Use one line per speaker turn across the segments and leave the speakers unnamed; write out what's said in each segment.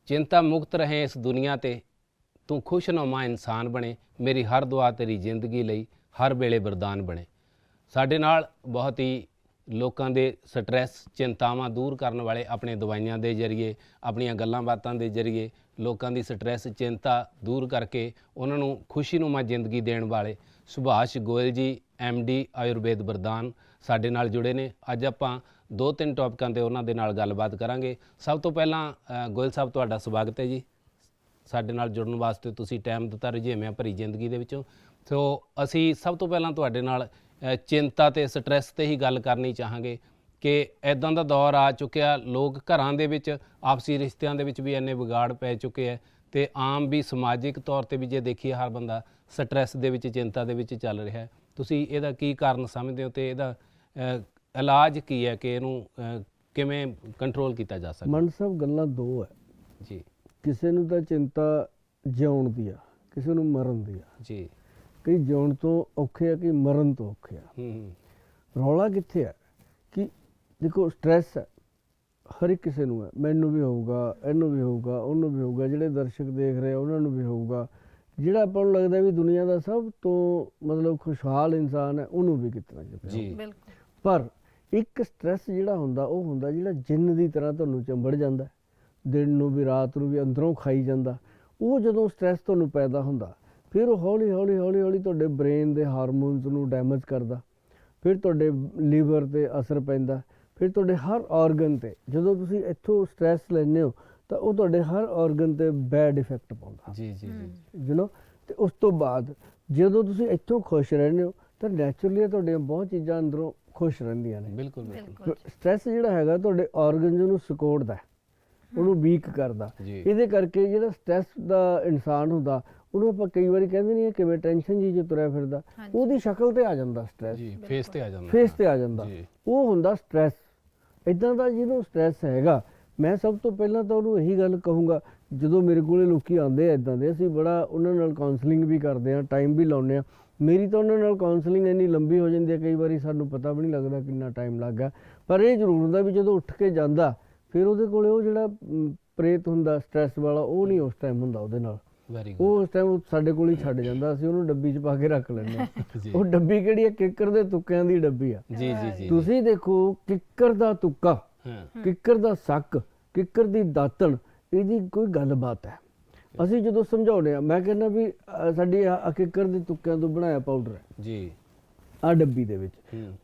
चिंता मुक्त रहें इस दुनिया ते, तू खुशनुमा इंसान बने, मेरी हर दुआ तेरी जिंदगी ਲਈ ਹਰ ਵੇਲੇ ਵਰਦਾਨ ਬਣੇ। ਸਾਡੇ ਨਾਲ ਬਹੁਤ ਹੀ ਲੋਕਾਂ ਦੇ ਸਟ੍ਰੈਸ ਚਿੰਤਾਵਾਂ ਦੂਰ ਕਰਨ ਵਾਲੇ ਆਪਣੇ ਦਵਾਈਆਂ ਦੇ ਜ਼ਰੀਏ, ਆਪਣੀਆਂ ਗੱਲਾਂ ਬਾਤਾਂ ਦੇ ਜ਼ਰੀਏ ਲੋਕਾਂ ਦੀ ਸਟ੍ਰੈਸ ਚਿੰਤਾ ਦੂਰ ਕਰਕੇ ਉਹਨਾਂ ਨੂੰ ਖੁਸ਼ੀਨੁਮਾ ਜ਼ਿੰਦਗੀ ਦੇਣ ਵਾਲੇ ਸੁਭਾਸ਼ ਗੋਇਲ ਜੀ MD ਆਯੁਰਵੇਦ ਵਰਦਾਨ ਸਾਡੇ ਨਾਲ ਜੁੜੇ ਨੇ। ਅੱਜ ਆਪਾਂ 2-3 ਟੌਪਿਕਾਂ 'ਤੇ ਉਹਨਾਂ ਦੇ ਨਾਲ ਗੱਲਬਾਤ ਕਰਾਂਗੇ। ਸਭ ਤੋਂ ਪਹਿਲਾਂ ਗੋਇਲ ਸਾਹਿਬ ਤੁਹਾਡਾ ਸਵਾਗਤ ਹੈ ਜੀ। ਸਾਡੇ ਨਾਲ ਜੁੜਨ ਵਾਸਤੇ ਤੁਸੀਂ ਟਾਈਮ ਦਿੱਤਾ ਰੁਝੇਵਿਆਂ ਭਰੀ ਜ਼ਿੰਦਗੀ ਦੇ ਵਿੱਚੋਂ। ਸੋ ਅਸੀਂ ਸਭ ਤੋਂ ਪਹਿਲਾਂ ਤੁਹਾਡੇ ਨਾਲ ਚਿੰਤਾ ਅਤੇ ਸਟ੍ਰੈਸ 'ਤੇ ਹੀ ਗੱਲ ਕਰਨੀ ਚਾਹਾਂਗੇ ਕਿ ਇੱਦਾਂ ਦਾ ਦੌਰ ਆ ਚੁੱਕਿਆ, ਲੋਕ ਘਰਾਂ ਦੇ ਵਿੱਚ ਆਪਸੀ ਰਿਸ਼ਤਿਆਂ ਦੇ ਵਿੱਚ ਵੀ ਇੰਨੇ ਵਿਗਾੜ ਪੈ ਚੁੱਕੇ ਹੈ ਅਤੇ ਆਮ ਵੀ ਸਮਾਜਿਕ ਤੌਰ 'ਤੇ ਵੀ ਜੇ ਦੇਖੀਏ ਹਰ ਬੰਦਾ ਸਟ੍ਰੈਸ ਦੇ ਵਿੱਚ ਚਿੰਤਾ ਦੇ ਵਿੱਚ ਚੱਲ ਰਿਹਾ। ਤੁਸੀਂ ਇਹਦਾ ਕੀ ਕਾਰਨ ਸਮਝਦੇ ਹੋ ਅਤੇ ਇਹਦਾ ਇਲਾਜ ਕੀ ਹੈ ਕਿ ਇਹਨੂੰ ਕਿਵੇਂ ਕੰਟਰੋਲ ਕੀਤਾ ਜਾ ਸਕਦਾ?
ਮਨ ਸਾਹਿਬ ਗੱਲਾਂ ਦੋ ਹੈ
ਜੀ।
ਕਿਸੇ ਨੂੰ ਤਾਂ ਚਿੰਤਾ ਜਿਉਣ ਦੀ ਆ, ਕਿਸੇ ਨੂੰ ਮਰਨ ਦੀ ਆ।
ਜੀ।
ਕਈ ਜਿਉਣ ਤੋਂ ਔਖੇ ਆ, ਕਈ ਮਰਨ ਤੋਂ ਔਖੇ ਆ। ਰੌਲਾ ਕਿੱਥੇ ਹੈ ਕਿ ਦੇਖੋ ਸਟ੍ਰੈਸ ਹੈ ਹਰ ਇੱਕ ਕਿਸੇ ਨੂੰ ਹੈ, ਮੈਨੂੰ ਵੀ ਹੋਊਗਾ, ਇਹਨੂੰ ਵੀ ਹੋਊਗਾ, ਉਹਨੂੰ ਵੀ ਹੋਊਗਾ, ਜਿਹੜੇ ਦਰਸ਼ਕ ਦੇਖ ਰਹੇ ਉਹਨਾਂ ਨੂੰ ਵੀ ਹੋਊਗਾ। ਜਿਹੜਾ ਆਪਾਂ ਨੂੰ ਲੱਗਦਾ ਵੀ ਦੁਨੀਆ ਦਾ ਸਭ ਤੋਂ ਮਤਲਬ ਖੁਸ਼ਹਾਲ ਇਨਸਾਨ ਹੈ ਉਹਨੂੰ ਵੀ ਕਿਤਨਾ ਕਿਤੇ। ਪਰ ਇੱਕ ਸਟ੍ਰੈਸ ਜਿਹੜਾ ਹੁੰਦਾ ਉਹ ਹੁੰਦਾ ਜਿਹੜਾ ਜਿੰਨ ਦੀ ਤਰ੍ਹਾਂ ਤੁਹਾਨੂੰ ਚੰਬੜ ਜਾਂਦਾ, ਦਿਨ ਨੂੰ ਵੀ ਰਾਤ ਨੂੰ ਵੀ ਅੰਦਰੋਂ ਖਾਈ ਜਾਂਦਾ। ਉਹ ਜਦੋਂ ਸਟ੍ਰੈਸ ਤੁਹਾਨੂੰ ਪੈਦਾ ਹੁੰਦਾ ਫਿਰ ਉਹ ਹੌਲੀ ਹੌਲੀ ਹੌਲੀ ਹੌਲੀ ਤੁਹਾਡੇ ਬ੍ਰੇਨ ਦੇ ਹਾਰਮੋਨਸ ਨੂੰ ਡੈਮੇਜ ਕਰਦਾ, ਫਿਰ ਤੁਹਾਡੇ ਲੀਵਰ 'ਤੇ ਅਸਰ ਪੈਂਦਾ, ਫਿਰ ਤੁਹਾਡੇ ਹਰ ਔਰਗਨ 'ਤੇ। ਜਦੋਂ ਤੁਸੀਂ ਇੱਥੋਂ ਸਟ੍ਰੈਸ ਲੈਂਦੇ ਹੋ ਤਾਂ ਉਹ ਤੁਹਾਡੇ ਹਰ ਔਰਗਨ 'ਤੇ ਬੈਡ ਇਫੈਕਟ ਪਾਉਂਦਾ।
ਜੀ ਜੀ
ਯੂ ਨੋ। ਅਤੇ ਉਸ ਤੋਂ ਬਾਅਦ ਜਦੋਂ ਤੁਸੀਂ ਇੱਥੋਂ ਖੁਸ਼ ਰਹਿੰਦੇ ਹੋ ਤਾਂ ਨੈਚੁਰਲੀ ਤੁਹਾਡੀਆਂ ਬਹੁਤ ਚੀਜ਼ਾਂ ਅੰਦਰੋਂ ਖੁਸ਼ ਰਹਿੰਦੀਆਂ ਨੇ।
ਬਿਲਕੁਲ ਬਿਲਕੁਲ।
ਸਟ੍ਰੈਸ ਜਿਹੜਾ ਹੈਗਾ ਤੁਹਾਡੇ ਔਰਗਨਸ ਨੂੰ ਸਿਕੋੜਦਾ, ਉਹਨੂੰ ਵੀਕ ਕਰਦਾ। ਇਹਦੇ ਕਰਕੇ ਜਿਹੜਾ ਸਟ੍ਰੈਸ ਦਾ ਇਨਸਾਨ ਹੁੰਦਾ ਉਹਨੂੰ ਆਪਾਂ ਕਈ ਵਾਰੀ ਕਹਿੰਦੇ ਨਹੀਂ ਕਿਵੇਂ ਟੈਨਸ਼ਨ ਜੀ 'ਚ ਤੁਰਿਆ ਫਿਰਦਾ, ਉਹਦੀ ਸ਼ਕਲ 'ਤੇ ਆ ਜਾਂਦਾ ਸਟ੍ਰੈਸ,
ਫੇਸ 'ਤੇ ਆ ਜਾਂਦਾ,
ਫੇਸ 'ਤੇ ਆ ਜਾਂਦਾ। ਉਹ ਹੁੰਦਾ ਸਟ੍ਰੈਸ। ਇੱਦਾਂ ਦਾ ਜਿਹਨੂੰ ਸਟ੍ਰੈਸ ਹੈਗਾ, ਮੈਂ ਸਭ ਤੋਂ ਪਹਿਲਾਂ ਤਾਂ ਉਹਨੂੰ ਇਹੀ ਗੱਲ ਕਹੂੰਗਾ, ਜਦੋਂ ਮੇਰੇ ਕੋਲ ਲੋਕੀ ਆਉਂਦੇ ਆ ਇੱਦਾਂ ਦੇ, ਅਸੀਂ ਬੜਾ ਉਹਨਾਂ ਨਾਲ ਕਾਉਂਸਲਿੰਗ ਵੀ ਕਰਦੇ ਹਾਂ, ਟਾਈਮ ਵੀ ਲਾਉਂਦੇ ਹਾਂ। ਮੇਰੀ ਤਾਂ ਉਹਨਾਂ ਨਾਲ ਕਾਉਂਸਲਿੰਗ ਇੰਨੀ ਲੰਬੀ ਹੋ ਜਾਂਦੀ ਹੈ ਕਈ ਵਾਰੀ ਸਾਨੂੰ ਪਤਾ ਵੀ ਨਹੀਂ ਲੱਗਦਾ ਕਿੰਨਾ ਟਾਈਮ ਲੱਗ ਗਿਆ। ਪਰ ਇਹ ਜ਼ਰੂਰ ਹੁੰਦਾ ਵੀ ਜਦੋਂ ਉੱਠ ਕੇ ਜਾਂਦਾ ਫਿਰ ਉਹਦੇ ਕੋਲ ਉਹ ਜਿਹੜਾ ਪ੍ਰੇਤ ਹੁੰਦਾ ਸਟ੍ਰੈਸ ਵਾਲਾ ਉਹ ਨਹੀਂ ਉਸ ਟਾਈਮ ਹੁੰਦਾ ਉਹਦੇ ਨਾਲ। ਉਹ ਉਸ ਟਾਈਮ ਸਾਡੇ ਕੋਲ ਹੀ ਛੱਡ ਜਾਂਦਾ, ਅਸੀਂ ਉਹਨੂੰ ਡੱਬੀ 'ਚ ਪਾ ਕੇ ਰੱਖ ਲੈਂਦੇ ਹਾਂ। ਉਹ ਡੱਬੀ ਕਿਹੜੀ ਹੈ? ਕਿੱਕਰ ਦੇ ਤੁੱਕਿਆਂ ਦੀ ਡੱਬੀ ਆ। ਤੁਸੀਂ ਦੇਖੋ ਕਿੱਕਰ ਦਾ ਤੁੱਕਾ, ਕਿੱਕਰ ਦਾ ਸੱਕ, ਕਿੱਕਰ ਦੀ ਦਾਤਣ, ਇਹਦੀ ਕੋਈ ਗੱਲਬਾਤ ਹੈ। ਅਸੀਂ ਜਦੋਂ ਸਮਝਾਉਂਦੇ ਹਾਂ, ਮੈਂ ਕਹਿੰਦਾ ਵੀ ਸਾਡੀ ਕਿੱਕਰ ਦੇ ਤੁੱਕਿਆਂ ਤੋਂ ਬਣਾਇਆ ਪਾਊਡਰ ਹੈ ਜੀ, ਆਹ ਡੱਬੀ ਦੇ ਵਿੱਚ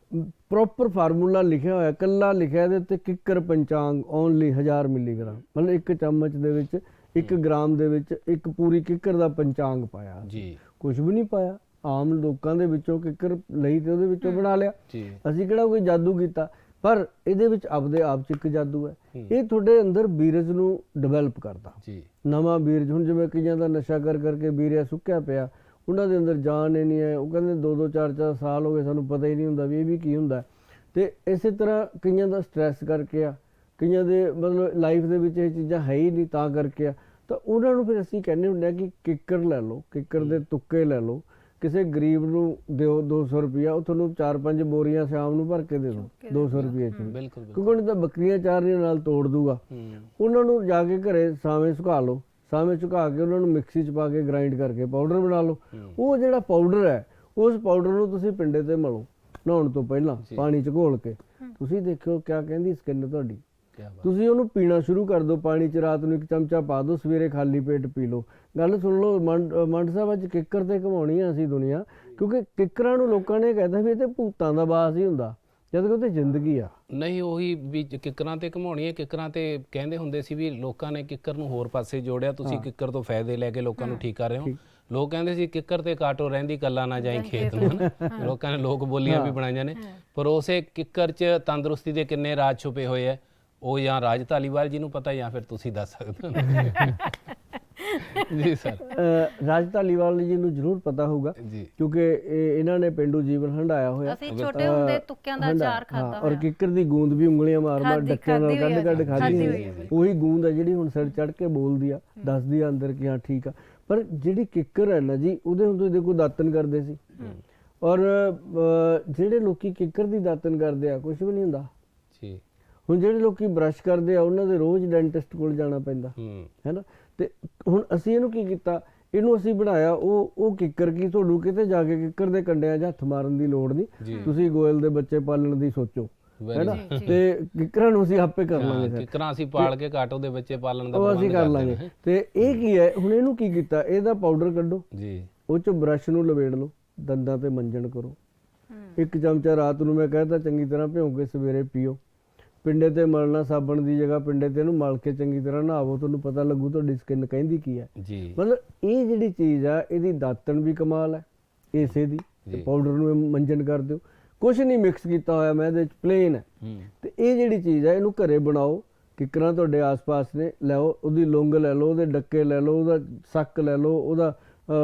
ਪ੍ਰੋਪਰ ਫਾਰਮੂਲਾ ਲਿਖਿਆ ਹੋਇਆ, ਕੱਲਾ ਲਿਖਿਆ ਇਹਦੇ ਉੱਤੇ ਕਿੱਕਰ ਪੰਚਾਂਗ ਓਨਲੀ 1000 ਮਿਲੀਗ੍ਰਾਮ, ਮਤਲਬ 1 ਚਮਚ ਦੇ ਵਿੱਚ 1 ਗ੍ਰਾਮ ਦੇ ਵਿੱਚ ਇੱਕ ਪੂਰੀ ਕਿੱਕਰ ਦਾ ਪੰਚਾਂਗ ਪਾਇਆ ਜੀ। ਕੁਛ ਵੀ ਨਹੀਂ ਪਾਇਆ, ਆਮ ਲੋਕਾਂ ਦੇ ਵਿੱਚੋਂ ਕਿੱਕਰ ਲਈ ਤੇ ਉਹਦੇ ਵਿੱਚੋਂ ਬਣਾ ਲਿਆ। ਅਸੀਂ ਕਿਹੜਾ ਕੋਈ ਜਾਦੂ ਕੀਤਾ, ਪਰ ਇਹਦੇ ਵਿੱਚ ਆਪਦੇ ਆਪ 'ਚ ਇੱਕ ਜਾਦੂ ਹੈ। ਇਹ ਤੁਹਾਡੇ ਅੰਦਰ ਬੀਰਜ ਨੂੰ ਡਿਵੈਲਪ ਕਰਦਾ, ਨਵਾਂ ਬੀਰਜ। ਹੁਣ ਜਿਵੇਂ ਕਈਆਂ ਦਾ ਨਸ਼ਾ ਕਰ ਕਰਕੇ ਬੀਰਿਆ ਸੁੱਕਿਆ ਪਿਆ, ਉਹਨਾਂ ਦੇ ਅੰਦਰ ਜਾਨ ਹੀ ਨਹੀਂ ਹੈ, ਉਹ ਕਹਿੰਦੇ 2-2 4-4 ਸਾਲ ਹੋ ਗਏ ਸਾਨੂੰ ਪਤਾ ਹੀ ਨਹੀਂ ਹੁੰਦਾ ਵੀ ਇਹ ਵੀ ਕੀ ਹੁੰਦਾ। ਅਤੇ ਇਸੇ ਤਰ੍ਹਾਂ ਕਈਆਂ ਦਾ ਸਟ੍ਰੈਸ ਕਰਕੇ ਆ, ਕਈਆਂ ਦੇ ਮਤਲਬ ਲਾਈਫ ਦੇ ਵਿੱਚ ਇਹ ਚੀਜ਼ਾਂ ਹੈ ਹੀ ਨਹੀਂ ਤਾਂ ਕਰਕੇ ਆ। ਤਾਂ ਉਹਨਾਂ ਨੂੰ ਫਿਰ ਅਸੀਂ ਕਹਿੰਦੇ ਹੁੰਦੇ ਹਾਂ ਕਿ ਕਿੱਕਰ ਲੈ ਲਓ, ਕਿੱਕਰ ਦੇ ਤੁੱਕੇ ਲੈ ਲਓ, ਕਿਸੇ ਗਰੀਬ ਨੂੰ ਦਿਓ 200 ਰੁਪਈਆ, ਉਹ ਤੁਹਾਨੂੰ 4-5 ਬੋਰੀਆਂ ਸ਼ਾਮ ਨੂੰ ਭਰ ਕੇ ਦੇ ਦਿਓ 200 ਰੁਪਈਏ 'ਚ, ਕਿਉਂਕਿ ਉਹਨੇ ਤਾਂ ਬੱਕਰੀਆਂ ਚਾਰਨੀਆਂ ਨਾਲ ਤੋੜ ਦੂਗਾ। ਉਹਨਾਂ ਨੂੰ ਜਾ ਕੇ ਘਰੇ ਸਾਵੇਂ ਸੁਕਾ ਲਓ, ਸਾਵੇਂ ਸੁਕਾ ਕੇ ਉਹਨਾਂ ਨੂੰ ਮਿਕਸੀ 'ਚ ਪਾ ਕੇ ਗ੍ਰਾਈਂਡ ਕਰਕੇ ਪਾਊਡਰ ਬਣਾ ਲਓ। ਉਹ ਜਿਹੜਾ ਪਾਊਡਰ ਹੈ ਉਸ ਪਾਊਡਰ ਨੂੰ ਤੁਸੀਂ ਪਿੰਡੇ 'ਤੇ ਮਲੋ ਨਹਾਉਣ ਤੋਂ ਪਹਿਲਾਂ ਪਾਣੀ 'ਚ ਘੋਲ ਕੇ। ਤੁਸੀਂ ਦੇਖਿਓ ਕਿਆ ਕਹਿੰਦੀ ਸਕਿਨ ਤੁਹਾਡੀ। ਤੁਸੀਂ ਉਹਨੂੰ ਪੀਣਾ ਸ਼ੁਰੂ ਕਰ ਦਿਓ ਪਾਣੀ 'ਚ, ਰਾਤ ਨੂੰ 1 ਚਮਚਾ ਪਾ ਦਿਓ, ਸਵੇਰੇ ਖਾਲੀ ਪੇਟ ਪੀ ਲਓ। ਗੱਲ ਸੁਣ ਲਓ ਮੰਡ ਸਾਹਿਬ, ਅੱਜ ਕਿੱਕਰ 'ਤੇ ਘਮਾਉਣੀ ਆ ਅਸੀਂ ਦੁਨੀਆ, ਕਿਉਂਕਿ ਕਿੱਕਰਾਂ ਨੂੰ ਲੋਕਾਂ ਨੇ ਕਹਿੰਦਾ ਵੀ ਇਹ ਤੇ ਭੂਤਾਂ ਦਾ ਵਾਸ ਹੀ ਹੁੰਦਾ, ਜਦ ਕਿ ਉਹ ਤੇ ਜ਼ਿੰਦਗੀ ਆ।
ਨਹੀਂ, ਉਹੀ ਵੀ ਕਿੱਕਰਾਂ 'ਤੇ ਘਮਾਉਣੀ ਹੈ। ਕਿੱਕਰਾਂ 'ਤੇ ਕਹਿੰਦੇ ਹੁੰਦੇ ਸੀ ਵੀ ਲੋਕਾਂ ਨੇ ਕਿੱਕਰ ਨੂੰ ਹੋਰ ਪਾਸੇ ਜੋੜਿਆ, ਤੁਸੀਂ ਕਿੱਕਰ ਤੋਂ ਫਾਇਦੇ ਲੈ ਕੇ ਲੋਕਾਂ ਨੂੰ ਠੀਕ ਕਰ ਰਹੇ ਹੋ। ਲੋਕ ਕਹਿੰਦੇ ਸੀ ਕਿੱਕਰ 'ਤੇ ਕਾਟੋ ਰਹਿੰਦੀ ਕੱਲਾ ਨਾ ਜਾਈ ਖੇਤ ਨੂੰ, ਲੋਕਾਂ ਨੇ ਲੋਕ ਬੋਲੀਆਂ ਵੀ ਬਣਾਈਆਂ ਨੇ। ਪਰ ਉਸੇ ਕਿੱਕਰ 'ਚ ਤੰਦਰੁਸਤੀ ਦੇ ਕਿੰਨੇ ਰਾਜ ਛੁਪੇ ਹੋਏ ਹੈ, ਉਹ ਜਾਂ ਰਾਜ ਧਾਲੀਵਾਲ ਜੀ ਨੂੰ ਪਤਾ ਜਾਂ ਫਿਰ ਤੁਸੀਂ ਦੱਸ ਸਕਦੇ ਹੋ। ਜੀ ਸਰ।
ਰਾਜ ਧਾਲੀਵਾਲ ਜੀ ਨੂੰ ਜ਼ਰੂਰ ਪਤਾ ਹੋਊਗਾ ਕਿਉਂਕਿ ਇਹਨਾਂ ਨੇ ਪੇਂਡੂ ਜੀਵਨ ਹੰਢਾਇਆ ਹੋਇਆ।
ਅਸੀਂ ਛੋਟੇ ਹੁੰਦੇ ਤੁੱਕਿਆਂ ਦਾ ਅਚਾਰ ਖਾਦਾ ਹੋਇਆ,
ਔਰ ਕਿੱਕਰ ਦੀ ਗੂੰਦ ਵੀ ਉਂਗਲੀਆਂ ਮਾਰ-ਮਾਰ ਡੱਕਿਆਂ ਨਾਲ ਕੱਢ ਖਾਧੀ ਹੋਈ। ਉਹੀ ਗੂੰਦ ਹੈ ਜਿਹੜੀ ਹੁਣ ਸਿਰ ਚੜ੍ਹ ਕੇ ਬੋਲਦੀ ਆ, ਦੱਸਦੀ ਆ ਅੰਦਰ ਕਿ ਹਾਂ ਠੀਕ ਆ। ਪਰ ਜਿਹੜੀ ਕਿੱਕਰ ਹੈ ਨਾ ਜੀ, ਉਹਦੇ ਹੁਣ ਤੁਸੀਂ ਦੇਖੋ ਦਾਤਨ ਕਰਦੇ ਸੀ, ਔਰ ਜਿਹੜੇ ਲੋਕੀ ਕਿੱਕਰ ਦੀ ਦਾਤਨ ਕਰਦੇ ਆ ਕੁਛ ਵੀ ਨਹੀਂ ਹੁੰਦਾ। ਹੁਣ ਜਿਹੜੇ ਲੋਕੀ ਬ੍ਰਸ਼ ਕਰਦੇ ਆ ਉਹਨਾਂ ਦੇ ਰੋਜ਼ ਡੈਂਟਿਸਟ ਕੋਲ ਜਾਣਾ ਪੈਂਦਾ ਹੈ ਨਾ। ਤੇ ਹੁਣ ਅਸੀਂ ਇਹਨੂੰ ਕੀ ਕੀਤਾ, ਇਹਨੂੰ ਅਸੀਂ ਬਣਾਇਆ ਉਹ ਕਿੱਕਰ ਕੀ, ਤੁਹਾਨੂੰ ਕਿਤੇ ਜਾ ਕੇ ਕਿੱਕਰ ਦੇ ਕੰਡਿਆਂ 'ਚ ਹੱਥ ਮਾਰਨ ਦੀ ਲੋੜ ਨਹੀਂ, ਤੁਸੀਂ ਗੋਇਲ ਦੇ ਬੱਚੇ ਪਾਲਣ ਦੀ ਸੋਚੋ ਹੈ ਨਾ। ਤੇ ਕਿੱਕਰਾਂ ਨੂੰ ਅਸੀਂ ਆਪੇ ਕਰ ਲਾਂਗੇ ਸਰ,
ਕਿੱਕਰਾਂ ਅਸੀਂ ਪਾਲ ਕੇ ਕਾਟੋ ਦੇ ਬੱਚੇ ਪਾਲਣ ਦਾ
ਉਹ ਅਸੀਂ ਕਰ ਲਾਂਗੇ। ਤੇ ਇਹ ਕੀ ਹੈ, ਹੁਣ ਇਹਨੂੰ ਕੀ ਕੀਤਾ, ਇਹਦਾ ਪਾਊਡਰ ਕੱਢੋ
ਜੀ,
ਉਹ 'ਚ ਬ੍ਰਸ਼ ਨੂੰ ਲਵੇੜ ਲਓ, ਦੰਦਾਂ ਤੇ ਮੰਜਣ ਕਰੋ, 1 ਚਮਚਾ ਰਾਤ ਨੂੰ ਮੈਂ ਕਹਿੰਦਾ ਚੰਗੀ ਤਰ੍ਹਾਂ ਭਿਉਂ ਕੇ ਸਵੇਰੇ ਪੀਓ। ਪਿੰਡੇ ਤੇ ਮਲਣਾ, ਸਾਬਣ ਦੀ ਜਗ੍ਹਾ ਪਿੰਡੇ ਤੇ ਇਹਨੂੰ ਮਲ ਕੇ ਚੰਗੀ ਤਰ੍ਹਾਂ ਨਹਾਵੋ, ਤੁਹਾਨੂੰ ਪਤਾ ਲੱਗੂ ਤੁਹਾਡੀ ਸਕਿਨ ਕਹਿੰਦੀ ਕੀ ਹੈ
ਜੀ।
ਮਤਲਬ ਇਹ ਜਿਹੜੀ ਚੀਜ਼ ਆ ਇਹਦੀ ਦਾਤਣ ਵੀ ਕਮਾਲ ਹੈ ਇਸੇ ਦੀ। ਪਾਊਡਰ ਨੂੰ ਮੰਜਨ ਕਰ ਦਿਓ, ਕੁਛ ਨਹੀਂ ਮਿਕਸ ਕੀਤਾ ਹੋਇਆ, ਮੈਂ ਇਹਦੇ 'ਚ ਪਲੇਨ ਹੈ। ਤੇ ਇਹ ਜਿਹੜੀ ਚੀਜ਼ ਹੈ ਇਹਨੂੰ ਘਰੇ ਬਣਾਓ, ਕਿੱਕਰਾਂ ਤੁਹਾਡੇ ਆਸ-ਪਾਸ ਨੇ, ਲਿਆਓ, ਉਹਦੀ ਲੌਂਗ ਲੈ ਲਓ, ਉਹਦੇ ਡੱਕੇ ਲੈ ਲਓ, ਉਹਦਾ ਸੱਕ ਲੈ ਲਓ, ਉਹਦਾ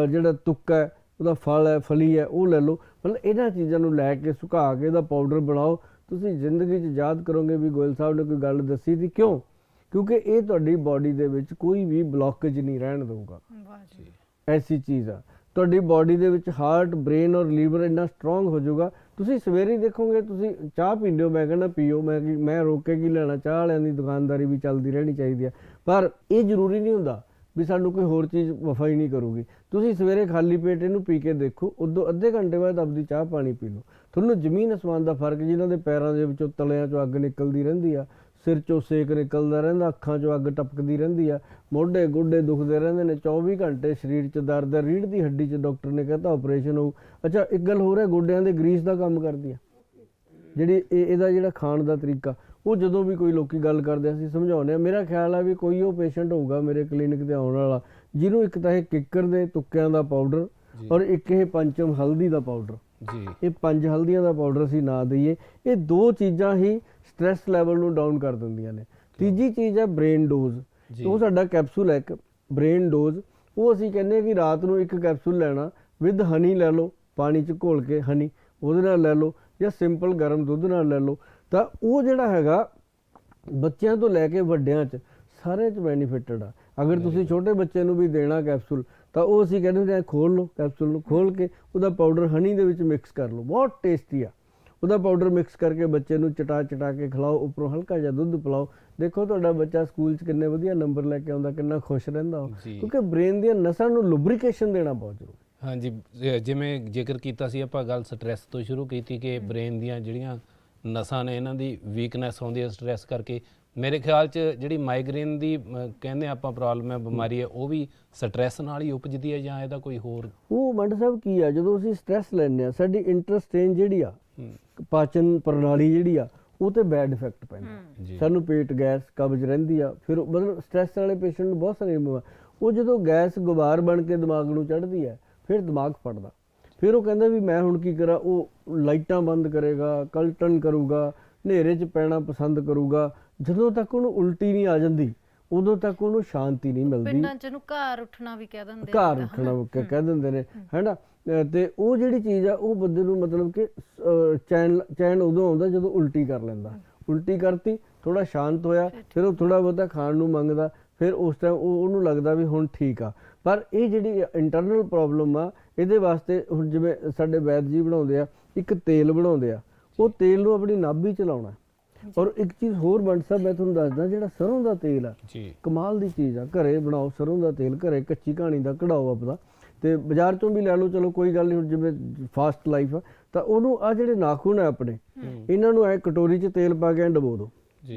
ਜਿਹੜਾ ਤੁੱਕ ਹੈ, ਉਹਦਾ ਫਲ ਹੈ, ਫਲੀ ਹੈ, ਉਹ ਲੈ ਲਓ। ਮਤਲਬ ਇਹਨਾਂ ਚੀਜ਼ਾਂ ਨੂੰ ਲੈ ਕੇ ਸੁਕਾ ਕੇ ਇਹਦਾ ਪਾਊਡਰ ਬਣਾਓ। ਤੁਸੀਂ ਜ਼ਿੰਦਗੀ 'ਚ ਯਾਦ ਕਰੋਗੇ ਵੀ ਗੋਇਲ ਸਾਹਿਬ ਨੇ ਕੋਈ ਗੱਲ ਦੱਸੀ ਸੀ। ਕਿਉਂ? ਕਿਉਂਕਿ ਇਹ ਤੁਹਾਡੀ ਬਾਡੀ ਦੇ ਵਿੱਚ ਕੋਈ ਵੀ ਬਲੌਕੇਜ ਨਹੀਂ ਰਹਿਣ ਦੇਊਗਾ। ਐਸੀ ਚੀਜ਼ ਆ ਤੁਹਾਡੀ ਬਾਡੀ ਦੇ ਵਿੱਚ, ਹਾਰਟ, ਬ੍ਰੇਨ ਔਰ ਲੀਵਰ ਇੰਨਾ ਸਟਰੋਂਗ ਹੋ ਜਾਊਗਾ। ਤੁਸੀਂ ਸਵੇਰੇ ਹੀ ਦੇਖੋਗੇ, ਤੁਸੀਂ ਚਾਹ ਪੀਂਦੇ ਹੋ, ਮੈਂ ਕਹਿੰਦਾ ਪੀਓ, ਮੈਂ ਰੋਕ ਕੇ ਕੀ ਲੈਣਾ, ਚਾਹ ਵਾਲਿਆਂ ਦੀ ਦੁਕਾਨਦਾਰੀ ਵੀ ਚੱਲਦੀ ਰਹਿਣੀ ਚਾਹੀਦੀ ਆ। ਪਰ ਇਹ ਜ਼ਰੂਰੀ ਨਹੀਂ ਹੁੰਦਾ ਵੀ ਸਾਨੂੰ ਕੋਈ ਹੋਰ ਚੀਜ਼ ਵਫਾ ਹੀ ਨਹੀਂ ਕਰੂਗੀ। ਤੁਸੀਂ ਸਵੇਰੇ ਖਾਲੀ ਪੇਟ ਇਹਨੂੰ ਪੀ ਕੇ ਦੇਖੋ, ਉਦੋਂ ਅੱਧੇ ਘੰਟੇ ਬਾਅਦ ਆਪਦੀ ਚਾਹ ਪਾਣੀ ਪੀ ਲਓ, ਤੁਹਾਨੂੰ ਜ਼ਮੀਨ ਅਸਮਾਨ ਦਾ ਫਰਕ। ਜਿਨ੍ਹਾਂ ਦੇ ਪੈਰਾਂ ਦੇ ਵਿੱਚੋਂ ਤਲਿਆਂ 'ਚੋਂ ਅੱਗ ਨਿਕਲਦੀ ਰਹਿੰਦੀ ਆ, ਸਿਰ 'ਚੋਂ ਸੇਕ ਨਿਕਲਦਾ ਰਹਿੰਦਾ, ਅੱਖਾਂ 'ਚੋਂ ਅੱਗ ਟਪਕਦੀ ਰਹਿੰਦੀ ਆ, ਮੋਢੇ ਗੋਡੇ ਦੁਖਦੇ ਰਹਿੰਦੇ ਨੇ 24 ਘੰਟੇ, ਸਰੀਰ 'ਚ ਦਰਦ ਹੈ, ਰੀੜ੍ਹ ਦੀ ਹੱਡੀ 'ਚ ਡਾਕਟਰ ਨੇ ਕਹਿੰਦਾ ਆਪਰੇਸ਼ਨ ਹੋਊ। ਅੱਛਾ, ਇੱਕ ਗੱਲ ਹੋਰ ਹੈ, ਗੋਡਿਆਂ ਦੇ ਗਰੀਸ ਦਾ ਕੰਮ ਕਰਦੀ ਆ ਜਿਹੜੀ ਇਹਦਾ ਜਿਹੜਾ ਖਾਣ ਦਾ ਤਰੀਕਾ। ਉਹ ਜਦੋਂ ਵੀ ਕੋਈ ਲੋਕੀ ਗੱਲ ਕਰਦੇ ਅਸੀਂ ਸਮਝਾਉਂਦੇ ਹਾਂ। ਮੇਰਾ ਖਿਆਲ ਆ ਵੀ ਕੋਈ ਉਹ ਪੇਸ਼ੈਂਟ ਹੋਊਗਾ ਮੇਰੇ ਕਲੀਨਿਕ ਤੇ ਆਉਣ ਵਾਲਾ ਜਿਹਨੂੰ ਇੱਕ ਤਾਂ ਇਹ ਕਿੱਕਰ ਦੇ ਤੁੱਕਿਆਂ ਦਾ ਪਾਊਡਰ ਔਰ ਇੱਕ ਇਹ ਪੰਚਮ ਹਲਦੀ ਦਾ ਪਾਊਡਰ ਜੀ, ਇਹ 5 ਹਲਦੀਆਂ ਦਾ ਪਾਊਡਰ ਅਸੀਂ ਨਾ ਦਈਏ। ਇਹ 2 ਚੀਜ਼ਾਂ ਹੀ ਸਟ੍ਰੈਸ ਲੈਵਲ ਨੂੰ ਡਾਊਨ ਕਰ ਦਿੰਦੀਆਂ ਨੇ। ਤੀਜੀ ਚੀਜ਼ ਹੈ ਬ੍ਰੇਨ ਡੋਜ਼। ਉਹ ਸਾਡਾ ਕੈਪਸੂਲ ਹੈ ਇੱਕ ਬ੍ਰੇਨ ਡੋਜ਼। ਉਹ ਅਸੀਂ ਕਹਿੰਦੇ ਹਾਂ ਕਿ ਰਾਤ ਨੂੰ 1 ਕੈਪਸੂਲ ਲੈਣਾ, ਵਿਦ ਹਨੀ ਲੈ ਲਓ, ਪਾਣੀ 'ਚ ਘੋਲ ਕੇ ਹਨੀ ਉਹਦੇ ਨਾਲ ਲੈ ਲਓ, ਜਾਂ ਸਿੰਪਲ ਗਰਮ ਦੁੱਧ ਨਾਲ ਲੈ ਲਓ। ਤਾਂ ਉਹ ਜਿਹੜਾ ਹੈਗਾ ਬੱਚਿਆਂ ਤੋਂ ਲੈ ਕੇ ਵੱਡਿਆਂ 'ਚ ਸਾਰਿਆਂ 'ਚ ਬੈਨੀਫਿਟਡ ਆ। ਅਗਰ ਤੁਸੀਂ ਛੋਟੇ ਬੱਚੇ ਨੂੰ ਵੀ ਦੇਣਾ ਕੈਪਸੂਲ, ਤਾਂ ਉਹ ਅਸੀਂ ਕਹਿੰਦੇ ਹੁੰਦੇ ਆ ਖੋਲ ਲਓ, ਕੈਪਸੂਲ ਨੂੰ ਖੋਲ ਕੇ ਉਹਦਾ ਪਾਊਡਰ ਹਨੀ ਦੇ ਵਿੱਚ ਮਿਕਸ ਕਰ ਲਓ, ਬਹੁਤ ਟੇਸਟੀ ਆ। ਉਹਦਾ ਪਾਊਡਰ ਮਿਕਸ ਕਰਕੇ ਬੱਚੇ ਨੂੰ ਚਟਾ ਕੇ ਖਿਲਾਓ, ਉੱਪਰੋਂ ਹਲਕਾ ਜਿਹਾ ਦੁੱਧ ਪਿਲਾਓ। ਦੇਖੋ ਤੁਹਾਡਾ ਬੱਚਾ ਸਕੂਲ 'ਚ ਕਿੰਨੇ ਵਧੀਆ ਨੰਬਰ ਲੈ ਕੇ ਆਉਂਦਾ, ਕਿੰਨਾ ਖੁਸ਼ ਰਹਿੰਦਾ ਉਹ, ਕਿਉਂਕਿ ਬ੍ਰੇਨ ਦੀਆਂ ਨਸਾਂ ਨੂੰ ਲੁਬਰੀਕੇਸ਼ਨ ਦੇਣਾ ਬਹੁਤ ਜ਼ਰੂਰੀ।
ਹਾਂਜੀ, ਜਿਵੇਂ ਜ਼ਿਕਰ ਕੀਤਾ ਸੀ ਆਪਾਂ, ਗੱਲ ਸਟ੍ਰੈਸ ਤੋਂ ਸ਼ੁਰੂ ਕੀਤੀ ਕਿ ਬ੍ਰੇਨ ਦੀਆਂ ਜਿਹੜੀਆਂ ਨਸਾਂ ਨੇ ਇਹਨਾਂ ਦੀ ਵੀਕਨੈਸ ਆਉਂਦੀ ਹੈ ਸਟ੍ਰੈਸ ਕਰਕੇ। ਮੇਰੇ ਖਿਆਲ 'ਚ ਜਿਹੜੀ ਮਾਈਗ੍ਰੇਨ ਦੀ ਕਹਿੰਦੇ ਆਪਾਂ ਪ੍ਰੋਬਲਮ ਹੈ, ਬਿਮਾਰੀ ਹੈ, ਉਹ ਵੀ ਸਟ੍ਰੈਸ ਨਾਲ ਹੀ ਉਪਜਦੀ ਹੈ ਜਾਂ ਇਹਦਾ ਕੋਈ ਹੋਰ?
ਉਹ ਮੰਡ ਸਾਹਿਬ ਕੀ ਆ, ਜਦੋਂ ਅਸੀਂ ਸਟ੍ਰੈਸ ਲੈਂਦੇ ਹਾਂ ਸਾਡੀ ਇੰਟਰਸਟੇਨ ਜਿਹੜੀ ਆ, ਪਾਚਨ ਪ੍ਰਣਾਲੀ ਜਿਹੜੀ ਆ, ਉਹ ਤੇ ਬੈਡ ਇਫੈਕਟ ਪੈਂਦਾ। ਸਾਨੂੰ ਪੇਟ ਗੈਸ, ਕਬਜ਼ ਰਹਿੰਦੀ ਆ। ਫਿਰ ਮਤਲਬ ਸਟ੍ਰੈਸ ਵਾਲੇ ਪੇਸ਼ੈਂਟ ਨੂੰ ਬਹੁਤ ਸਾਰੇ ਉਹ ਜਦੋਂ ਗੈਸ ਗੁਬਾਰ ਬਣ ਕੇ ਦਿਮਾਗ ਨੂੰ ਚੜ੍ਹਦੀ ਹੈ, ਫਿਰ ਦਿਮਾਗ ਫਟਦਾ। ਫਿਰ ਉਹ ਕਹਿੰਦਾ ਵੀ ਮੈਂ ਹੁਣ ਕੀ ਕਰਾਂ। ਉਹ ਲਾਈਟਾਂ ਬੰਦ ਕਰੇਗਾ, ਕਲਟਨ ਕਰੂਗਾ, ਹਨੇਰੇ 'ਚ ਪੈਣਾ ਪਸੰਦ ਕਰੂਗਾ। ਜਦੋਂ ਤੱਕ ਉਹਨੂੰ ਉਲਟੀ ਨਹੀਂ ਆ ਜਾਂਦੀ ਉਦੋਂ ਤੱਕ ਉਹਨੂੰ ਸ਼ਾਂਤੀ ਨਹੀਂ ਮਿਲਦੀ।
ਪਿੰਡਾਂ 'ਚ ਨੂੰ ਘਰ ਉੱਠਣਾ ਵੀ ਕਹਿ ਦਿੰਦੇ,
ਘਰ ਉੱਠਣਾ ਕਹਿ ਦਿੰਦੇ ਨੇ, ਹੈ ਨਾ। ਤੇ ਉਹ ਜਿਹੜੀ ਚੀਜ਼ ਆ ਉਹ ਬੰਦੇ ਨੂੰ ਮਤਲਬ ਕਿ ਚੈਨ ਉਦੋਂ ਆਉਂਦਾ ਜਦੋਂ ਉਲਟੀ ਕਰ ਲੈਂਦਾ। ਉਲਟੀ ਕਰਤੀ, ਥੋੜਾ ਸ਼ਾਂਤ ਹੋਇਆ, ਫਿਰ ਉਹ ਥੋੜਾ ਬਹੁਤਾ ਖਾਣ ਨੂੰ ਮੰਗਦਾ, ਫਿਰ ਉਸ ਟਾਈਮ ਉਹਨੂੰ ਲੱਗਦਾ ਵੀ ਹੁਣ ਠੀਕ ਆ। ਪਰ ਇਹ ਜਿਹੜੀ ਇੰਟਰਨਲ ਪ੍ਰੋਬਲਮ ਆ, ਇਹਦੇ ਵਾਸਤੇ ਹੁਣ ਜਿਵੇਂ ਸਾਡੇ ਵੈਦ ਜੀ ਬਣਾਉਂਦੇ ਆ, ਇੱਕ ਤੇਲ ਬਣਾਉਂਦੇ ਆ, ਉਹ ਤੇਲ ਨੂੰ ਆਪਣੀ ਨਾਭੀ 'ਚ ਲਾਉਣਾ। ਔਰ ਇੱਕ ਚੀਜ਼ ਹੋਰ ਬਣ ਸਾਹਿਬ ਮੈਂ ਤੁਹਾਨੂੰ ਦੱਸਦਾ, ਜਿਹੜਾ ਸਰੋਂ ਦਾ ਤੇਲ ਆ ਕਮਾਲ ਦੀ ਚੀਜ਼ ਆ। ਘਰੇ ਬਣਾਓ ਸਰੋਂ ਦਾ ਤੇਲ, ਘਰੇ ਕੱਚੀ ਕਹਾਣੀ ਦਾ ਕਢਾਓ ਆਪਦਾ, ਤੇ ਬਾਜ਼ਾਰ ਚੋਂ ਵੀ ਲੈ ਲਓ, ਚਲੋ ਕੋਈ ਗੱਲ ਨਹੀਂ। ਹੁਣ ਜਿਵੇਂ ਫਾਸਟ ਲਾਈਫ ਆ, ਤਾਂ ਉਹਨੂੰ ਆ ਜਿਹੜੇ ਨਾਖੂਨ ਆ ਆਪਣੇ, ਇਹਨਾਂ ਨੂੰ ਐ ਕਟੋਰੀ 'ਚ ਤੇਲ ਪਾ ਕੇ ਡਬੋ ਦਿਓ।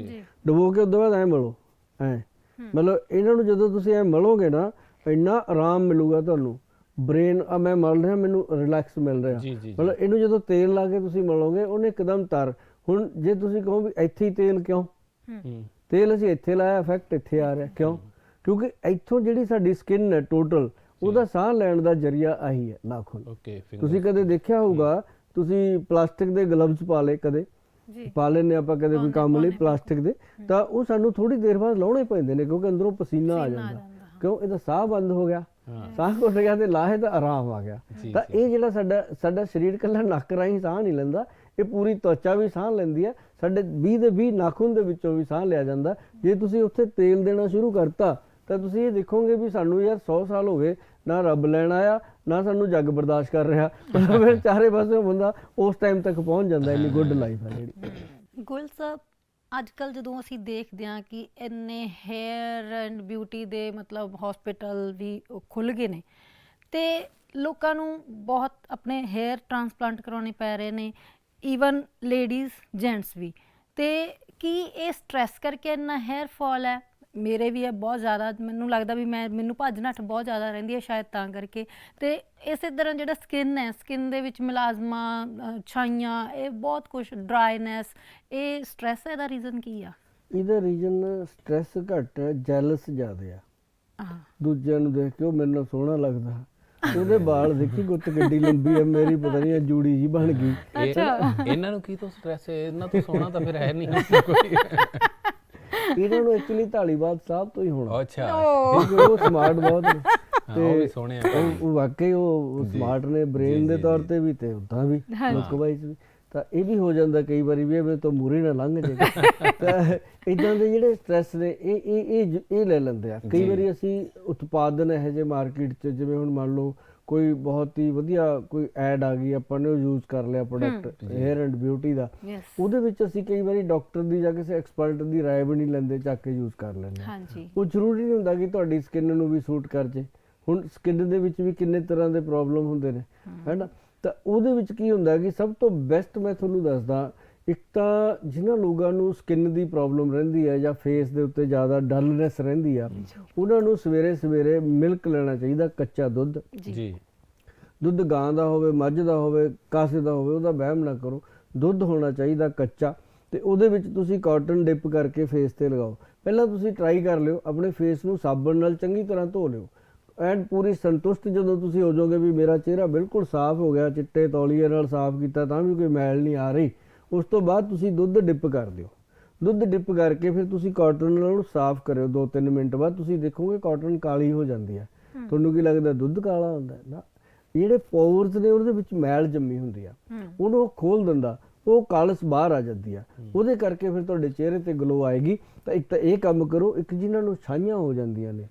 ਡਬੋ ਕੇ ਉਦੋਂ ਬਾਅਦ ਐ ਮਲੋ, ਐ ਮਤਲਬ ਇਹਨਾਂ ਨੂੰ ਜਦੋਂ ਤੁਸੀਂ ਐ ਮਲੋਗੇ ਨਾ, ਇੰਨਾ ਆਰਾਮ ਮਿਲੂਗਾ ਤੁਹਾਨੂੰ। ਬ੍ਰੇਨ ਆ ਮੈਂ ਮਲ ਰਿਹਾ, ਮੈਨੂੰ ਰਿਲੈਕਸ ਮਿਲ ਰਿਹਾ। ਮਤਲਬ ਇਹਨੂੰ ਜਦੋਂ ਤੇਲ ਲਾ ਕੇ ਤੁਸੀਂ ਮਲੋਗੇ, ਉਹਨੇ ਇੱਕਦਮ ਤਰ। ਹੁਣ ਜੇ ਤੁਸੀਂ ਕਹੋ ਵੀ ਇੱਥੇ ਹੀ ਤੇਲ ਕਿਉਂ, ਤੇਲ ਅਸੀਂ ਇੱਥੇ ਲਾਇਆ, ਇਫੈਕਟ ਇੱਥੇ ਆ ਰਿਹਾ ਕਿਉਂ? ਕਿਉਂਕਿ ਇੱਥੋਂ ਜਿਹੜੀ ਸਾਡੀ ਸਕਿਨ ਹੈ ਟੋਟਲ, ਉਹਦਾ ਸਾਹ ਲੈਣ ਦਾ ਜ਼ਰੀਆ ਆਹੀ ਹੈ ਨਾਖੂਨ। ਤੁਸੀਂ ਕਦੇ ਦੇਖਿਆ ਹੋਊਗਾ, ਤੁਸੀਂ ਪਲਾਸਟਿਕ ਦੇ ਗਲਵਜ਼ ਪਾ ਲਏ, ਕਦੇ ਪਾ ਲੈਂਦੇ ਆਪਾਂ ਕਦੇ ਕੋਈ ਕੰਮ ਲਈ ਪਲਾਸਟਿਕ ਦੇ, ਤਾਂ ਉਹ ਸਾਨੂੰ ਥੋੜੀ ਦੇਰ ਬਾਅਦ ਲਾਉਣੇ ਪੈਂਦੇ ਨੇ, ਕਿਉਂਕਿ ਅੰਦਰੋਂ ਪਸੀਨਾ ਆ ਜਾਂਦਾ। ਕਿਉਂ? ਇਹਦਾ ਸਾਹ ਬੰਦ ਹੋ ਗਿਆ, ਸਾਹ ਘੁੱਟ ਗਿਆ ਤੇ ਲਾਹੇ ਤਾਂ ਆਰਾਮ ਆ ਗਿਆ। ਤਾਂ ਇਹ ਜਿਹੜਾ ਸਾਡਾ ਸਰੀਰ ਇਕੱਲਾ ਨੱਕ ਰਾਹੀਂ ਸਾਹ ਨਹੀਂ ਲੈਂਦਾ, ਇਹ ਪੂਰੀ ਤਵਚਾ ਵੀ ਸਾਹ ਲੈਂਦੀ ਹੈ। ਸਾਡੇ 20 ਦੇ 20 ਨਾਖੂਨ ਦੇ ਵਿੱਚੋਂ ਵੀ ਸਾਹ ਲਿਆ ਜਾਂਦਾ। ਜੇ ਤੁਸੀਂ ਉੱਥੇ ਤੇਲ ਦੇਣਾ ਸ਼ੁਰੂ ਕਰਤਾ, ਤਾਂ ਤੁਸੀਂ ਇਹ ਦੇਖੋਗੇ ਵੀ ਸਾਨੂੰ ਯਾਰ 100 ਸਾਲ ਹੋ ਗਏ, ਨਾ ਰੱਬ ਲੈਣ ਆਇਆ, ਨਾ ਸਾਨੂੰ ਜੱਗ ਬਰਦਾਸ਼ਤ ਕਰ ਰਿਹਾ। ਫਿਰ ਚਾਰੇ ਪਾਸੇ ਬੰਦਾ ਉਸ ਟਾਈਮ ਤੱਕ ਪਹੁੰਚ ਜਾਂਦਾ। ਇੰਨੀ ਗੁੱਡ ਲਾਈਫ ਹੈ ਜਿਹੜੀ।
ਗੋਇਲ ਸਾਹਿਬ, ਅੱਜ ਕੱਲ ਜਦੋਂ ਅਸੀਂ ਦੇਖਦੇ ਹਾਂ ਕਿ ਇੰਨੇ ਹੇਅਰ ਐਂਡ ਬਿਊਟੀ ਦੇ ਮਤਲਬ ਹਸਪੀਟਲ ਵੀ ਖੁੱਲ ਗਏ ਨੇ ਤੇ ਲੋਕਾਂ ਨੂੰ ਬਹੁਤ ਆਪਣੇ ਹੇਅਰ ਟ੍ਰਾਂਸਪਲਾਂਟ ਕਰਾਉਣੇ ਪੈ ਰਹੇ ਨੇ, ਈਵਨ ਲੇਡੀਜ਼ ਜੈਂਟਸ ਵੀ। ਤੇ ਕੀ ਇਹ ਸਟ੍ਰੈਸ ਕਰਕੇ ਇੰਨਾ ਹੇਅਰ ਫਾਲ ਹੈ? ਮੇਰੇ ਵੀ ਹੈ ਬਹੁਤ ਜ਼ਿਆਦਾ, ਮੈਨੂੰ ਲੱਗਦਾ ਵੀ ਮੈਨੂੰ ਭੱਜ ਨੱਠ ਬਹੁਤ ਜ਼ਿਆਦਾ ਰਹਿੰਦੀ ਹੈ ਸ਼ਾਇਦ ਤਾਂ ਕਰਕੇ। ਤੇ ਇਸੇ ਤਰ੍ਹਾਂ ਜਿਹੜਾ ਸਕਿਨ ਹੈ, ਸਕਿਨ ਦੇ ਵਿੱਚ ਮੁਲਾਜ਼ਮਾਂ, ਛਾਈਆਂ, ਇਹ ਬਹੁਤ ਕੁਛ, ਡਰਾਈਨੈਸ, ਇਹ ਸਟ੍ਰੈਸ ਹੈ? ਇਹਦਾ ਰੀਜ਼ਨ ਕੀ ਆ?
ਇਹਦਾ ਰੀਜ਼ਨ ਸਟ੍ਰੈਸ ਘੱਟ ਹੈ, ਜੈਲਸ ਜ਼ਿਆਦਾ ਆ।
ਆਹ,
ਦੂਜਿਆਂ ਨੂੰ ਦੇਖ ਕੇ ਉਹ ਮੇਰੇ ਨਾਲ ਸੋਹਣਾ ਲੱਗਦਾ, ਉਹਦੇ ਵਾਲ ਦੇਖੀ ਗੁੱਤ ਕਿੱਡੀ ਲੰਬੀ ਹੈ, ਮੇਰੀ ਪਤਾ ਨਹੀਂ ਜੂੜੀ ਜੀ ਬਣ ਗਈ।
ਇਹਨਾਂ ਨੂੰ ਕੀ ਤੋਂ ਸਟ੍ਰੈਸ ਹੈ? ਇਹਨਾਂ ਤੋਂ ਸੋਹਣਾ ਤਾਂ ਫਿਰ ਹੈ ਨਹੀਂ ਕੋਈ।
ਇਹਨਾਂ ਨੂੰ ਐਕਚੁਅਲੀ ਧਾਲੀਵਾਲ ਸਾਹਿਬ ਤੋਂ ਹੀ ਹੋਣਾ।
ਅੱਛਾ,
ਕਿਉਂਕਿ ਉਹ ਸਮਾਰਟ ਬਹੁਤ ਨੇ
ਉਹ ਵੀ ਸੋਹਣੇ ਆ।
ਉਹ ਵਾਕਈ ਉਹ ਸਮਾਰਟ ਨੇ, ਬ੍ਰੇਨ ਦੇ ਤੌਰ ਤੇ ਵੀ ਤੇ ਉਦਾਂ ਵੀ, ਲੁੱਕ ਵਾਈਜ਼ ਵੀ। ਤਾਂ ਇਹ ਵੀ ਹੋ ਜਾਂਦਾ ਕਈ ਵਾਰੀ ਵੀ ਮੇਰੇ ਤੋਂ ਮੂਹਰੇ ਨਾ ਲੰਘ ਜੇ। ਤਾਂ ਇਦਾਂ ਦੇ ਜਿਹੜੇ ਸਟ੍ਰੈਸ ਨੇ ਇਹ ਲੈ ਲੈਂਦੇ ਆ। ਕਈ ਵਾਰੀ ਅਸੀਂ ਉਤਪਾਦਨ ਇਹੋ ਜਿਹੇ ਮਾਰਕੀਟ 'ਚ, ਜਿਵੇਂ ਹੁਣ ਮੰਨ ਲਓ ਕੋਈ ਬਹੁਤ ਹੀ ਵਧੀਆ ਕੋਈ ਐਡ ਆ ਗਈ, ਆਪਾਂ ਨੇ ਉਹ ਯੂਜ਼ ਕਰ ਲਿਆ ਪ੍ਰੋਡਕਟ ਹੇਅਰ ਐਂਡ ਬਿਊਟੀ ਦਾ, ਉਹਦੇ ਵਿੱਚ ਅਸੀਂ ਕਈ ਵਾਰੀ ਡਾਕਟਰ ਦੀ ਜਾਂ ਕਿਸੇ ਐਕਸਪਰਟ ਦੀ ਰਾਏ ਵੀ ਨਹੀਂ ਲੈਂਦੇ, ਚੱਕ ਕੇ ਯੂਜ਼ ਕਰ ਲੈਂਦੇ। ਉਹ ਜ਼ਰੂਰੀ ਨਹੀਂ ਹੁੰਦਾ ਕਿ ਤੁਹਾਡੀ ਸਕਿਨ ਨੂੰ ਵੀ ਸੂਟ ਕਰ ਜੇ। ਹੁਣ ਸਕਿਨ ਦੇ ਵਿੱਚ ਵੀ ਕਿੰਨੇ ਤਰ੍ਹਾਂ ਦੇ ਪ੍ਰੋਬਲਮ ਹੁੰਦੇ ਨੇ, ਹੈ ਨਾ। ਤਾਂ ਉਹਦੇ ਵਿੱਚ ਕੀ ਹੁੰਦਾ ਕਿ ਸਭ ਤੋਂ ਬੈਸਟ ਮੈਂ ਤੁਹਾਨੂੰ ਦੱਸਦਾ, ਇੱਕ ਤਾਂ ਜਿਨ੍ਹਾਂ ਲੋਕਾਂ ਨੂੰ ਸਕਿਨ ਦੀ ਪ੍ਰੋਬਲਮ ਰਹਿੰਦੀ ਹੈ ਜਾਂ ਫੇਸ ਦੇ ਉੱਤੇ ਜ਼ਿਆਦਾ ਡਲਨੈਸ ਰਹਿੰਦੀ ਆ, ਉਹਨਾਂ ਨੂੰ ਸਵੇਰੇ ਸਵੇਰੇ ਮਿਲਕ ਲੈਣਾ ਚਾਹੀਦਾ, ਕੱਚਾ ਦੁੱਧ।
ਜੀ,
ਦੁੱਧ ਗਾਂ ਦਾ ਹੋਵੇ, ਮੱਝ ਦਾ ਹੋਵੇ, ਕਾਸੇ ਦਾ ਹੋਵੇ, ਉਹਦਾ ਵਹਿਮ ਨਾ ਕਰੋ। ਦੁੱਧ ਹੋਣਾ ਚਾਹੀਦਾ ਕੱਚਾ, ਤੇ ਉਹਦੇ ਵਿੱਚ ਤੁਸੀਂ ਕਾਟਨ ਡਿਪ ਕਰਕੇ ਫੇਸ ਤੇ ਲਗਾਓ। ਪਹਿਲਾਂ ਤੁਸੀਂ ਟਰਾਈ ਕਰ ਲਿਓ, ਆਪਣੇ ਫੇਸ ਨੂੰ ਸਾਬਣ ਨਾਲ ਚੰਗੀ ਤਰ੍ਹਾਂ ਧੋ ਲਿਓ, ਐਂਡ ਪੂਰੀ ਸੰਤੁਸ਼ਟ ਜਦੋਂ ਤੁਸੀਂ ਹੋ ਜਾਓਗੇ ਵੀ ਮੇਰਾ ਚਿਹਰਾ ਬਿਲਕੁਲ ਸਾਫ਼ ਹੋ ਗਿਆ, ਚਿੱਟੇ ਤੌਲੀਏ ਨਾਲ ਸਾਫ਼ ਕੀਤਾ ਤਾਂ ਵੀ ਕੋਈ ਮੈਲ ਨਹੀਂ ਆ ਰਹੀ, ਉਸ ਤੋਂ ਬਾਅਦ ਤੁਸੀਂ ਦੁੱਧ ਡਿਪ ਕਰ ਦਿਓ। ਦੁੱਧ ਡਿਪ ਕਰਕੇ ਫਿਰ ਤੁਸੀਂ ਕਾਟਨ ਨਾਲ ਉਹਨੂੰ ਸਾਫ਼ ਕਰਿਓ। 2-3 ਮਿੰਟ ਬਾਅਦ ਤੁਸੀਂ ਦੇਖੋਗੇ ਕਾਟਨ ਕਾਲੀ ਹੋ ਜਾਂਦੀ ਹੈ। ਤੁਹਾਨੂੰ ਕੀ ਲੱਗਦਾ ਦੁੱਧ ਕਾਲਾ ਹੁੰਦਾ? ਨਾ, ਜਿਹੜੇ ਪੋਰਸ ਨੇ ਉਹਦੇ ਵਿੱਚ ਮੈਲ ਜੰਮੀ ਹੁੰਦੀ ਆ, ਉਹਨੂੰ ਖੋਲ ਦਿੰਦਾ, ਉਹ ਕਾਲਸ ਬਾਹਰ ਆ ਜਾਂਦੀ ਆ। ਉਹਦੇ ਕਰਕੇ ਫਿਰ ਤੁਹਾਡੇ ਚਿਹਰੇ ਤੇ ਗਲੋ ਆਏਗੀ। ਤਾਂ ਇੱਕ ਤਾਂ ਇਹ ਕੰਮ ਕਰੋ। ਇੱਕ ਜਿਨ੍ਹਾਂ ਨੂੰ ਛਾਈਆਂ ਹੋ ਜਾਂਦੀਆਂ ਨੇ,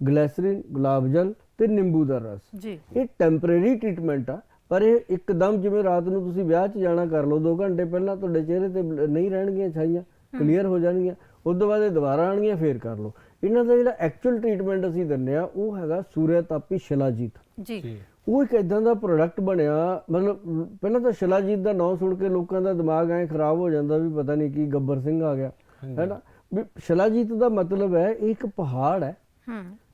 ਗਲੈਸਰੀਨ, ਗੁਲਾਬ ਜਲ ਤੇ ਨਿੰਬੂ ਦਾ ਰਸ, ਇਹ ਟੈਂਪਰੇਰੀ ਟ੍ਰੀਟਮੈਂਟ ਆ। ਪਰ ਇਹ ਇੱਕਦਮ ਜਿਵੇਂ ਰਾਤ ਨੂੰ ਤੁਸੀਂ ਵਿਆਹ 'ਚ ਜਾਣਾ, ਕਰ ਲਓ 2 ਘੰਟੇ ਪਹਿਲਾਂ, ਤੁਹਾਡੇ ਚਿਹਰੇ ਤੇ ਨਹੀਂ ਰਹਿਣਗੀਆਂ ਛਾਈਆਂ, ਕਲੀਅਰ ਹੋ ਜਾਣਗੀਆਂ। ਉਸ ਤੋਂ ਬਾਅਦ ਇਹ ਦੁਬਾਰਾ ਆਉਣਗੀਆਂ, ਫੇਰ ਕਰ ਲਓ। ਇਹਨਾਂ ਦਾ ਜਿਹੜਾ ਐਕਚੁਅਲ ਟ੍ਰੀਟਮੈਂਟ ਅਸੀਂ ਦਿੰਦੇ ਆ, ਉਹ ਹੈਗਾ ਸੂਰਿਆ ਤਾਪੀ ਸ਼ਿਲਾਜੀਤ। ਉਹ ਇੱਕ ਇਦਾਂ ਦਾ ਪ੍ਰੋਡਕਟ ਬਣਿਆ, ਮਤਲਬ ਪਹਿਲਾਂ ਤਾਂ ਸ਼ਿਲਾਜੀਤ ਦਾ ਨਾਂ ਸੁਣ ਕੇ ਲੋਕਾਂ ਦਾ ਦਿਮਾਗ ਐਂ ਖਰਾਬ ਹੋ ਜਾਂਦਾ ਵੀ ਪਤਾ ਨਹੀਂ ਕੀ ਗੱਬਰ ਸਿੰਘ ਆ ਗਿਆ, ਹੈ ਨਾ। ਵੀ ਸ਼ਿਲਾਜੀਤ ਦਾ ਮਤਲਬ ਹੈ ਇਹ ਇੱਕ ਪਹਾੜ ਹੈ,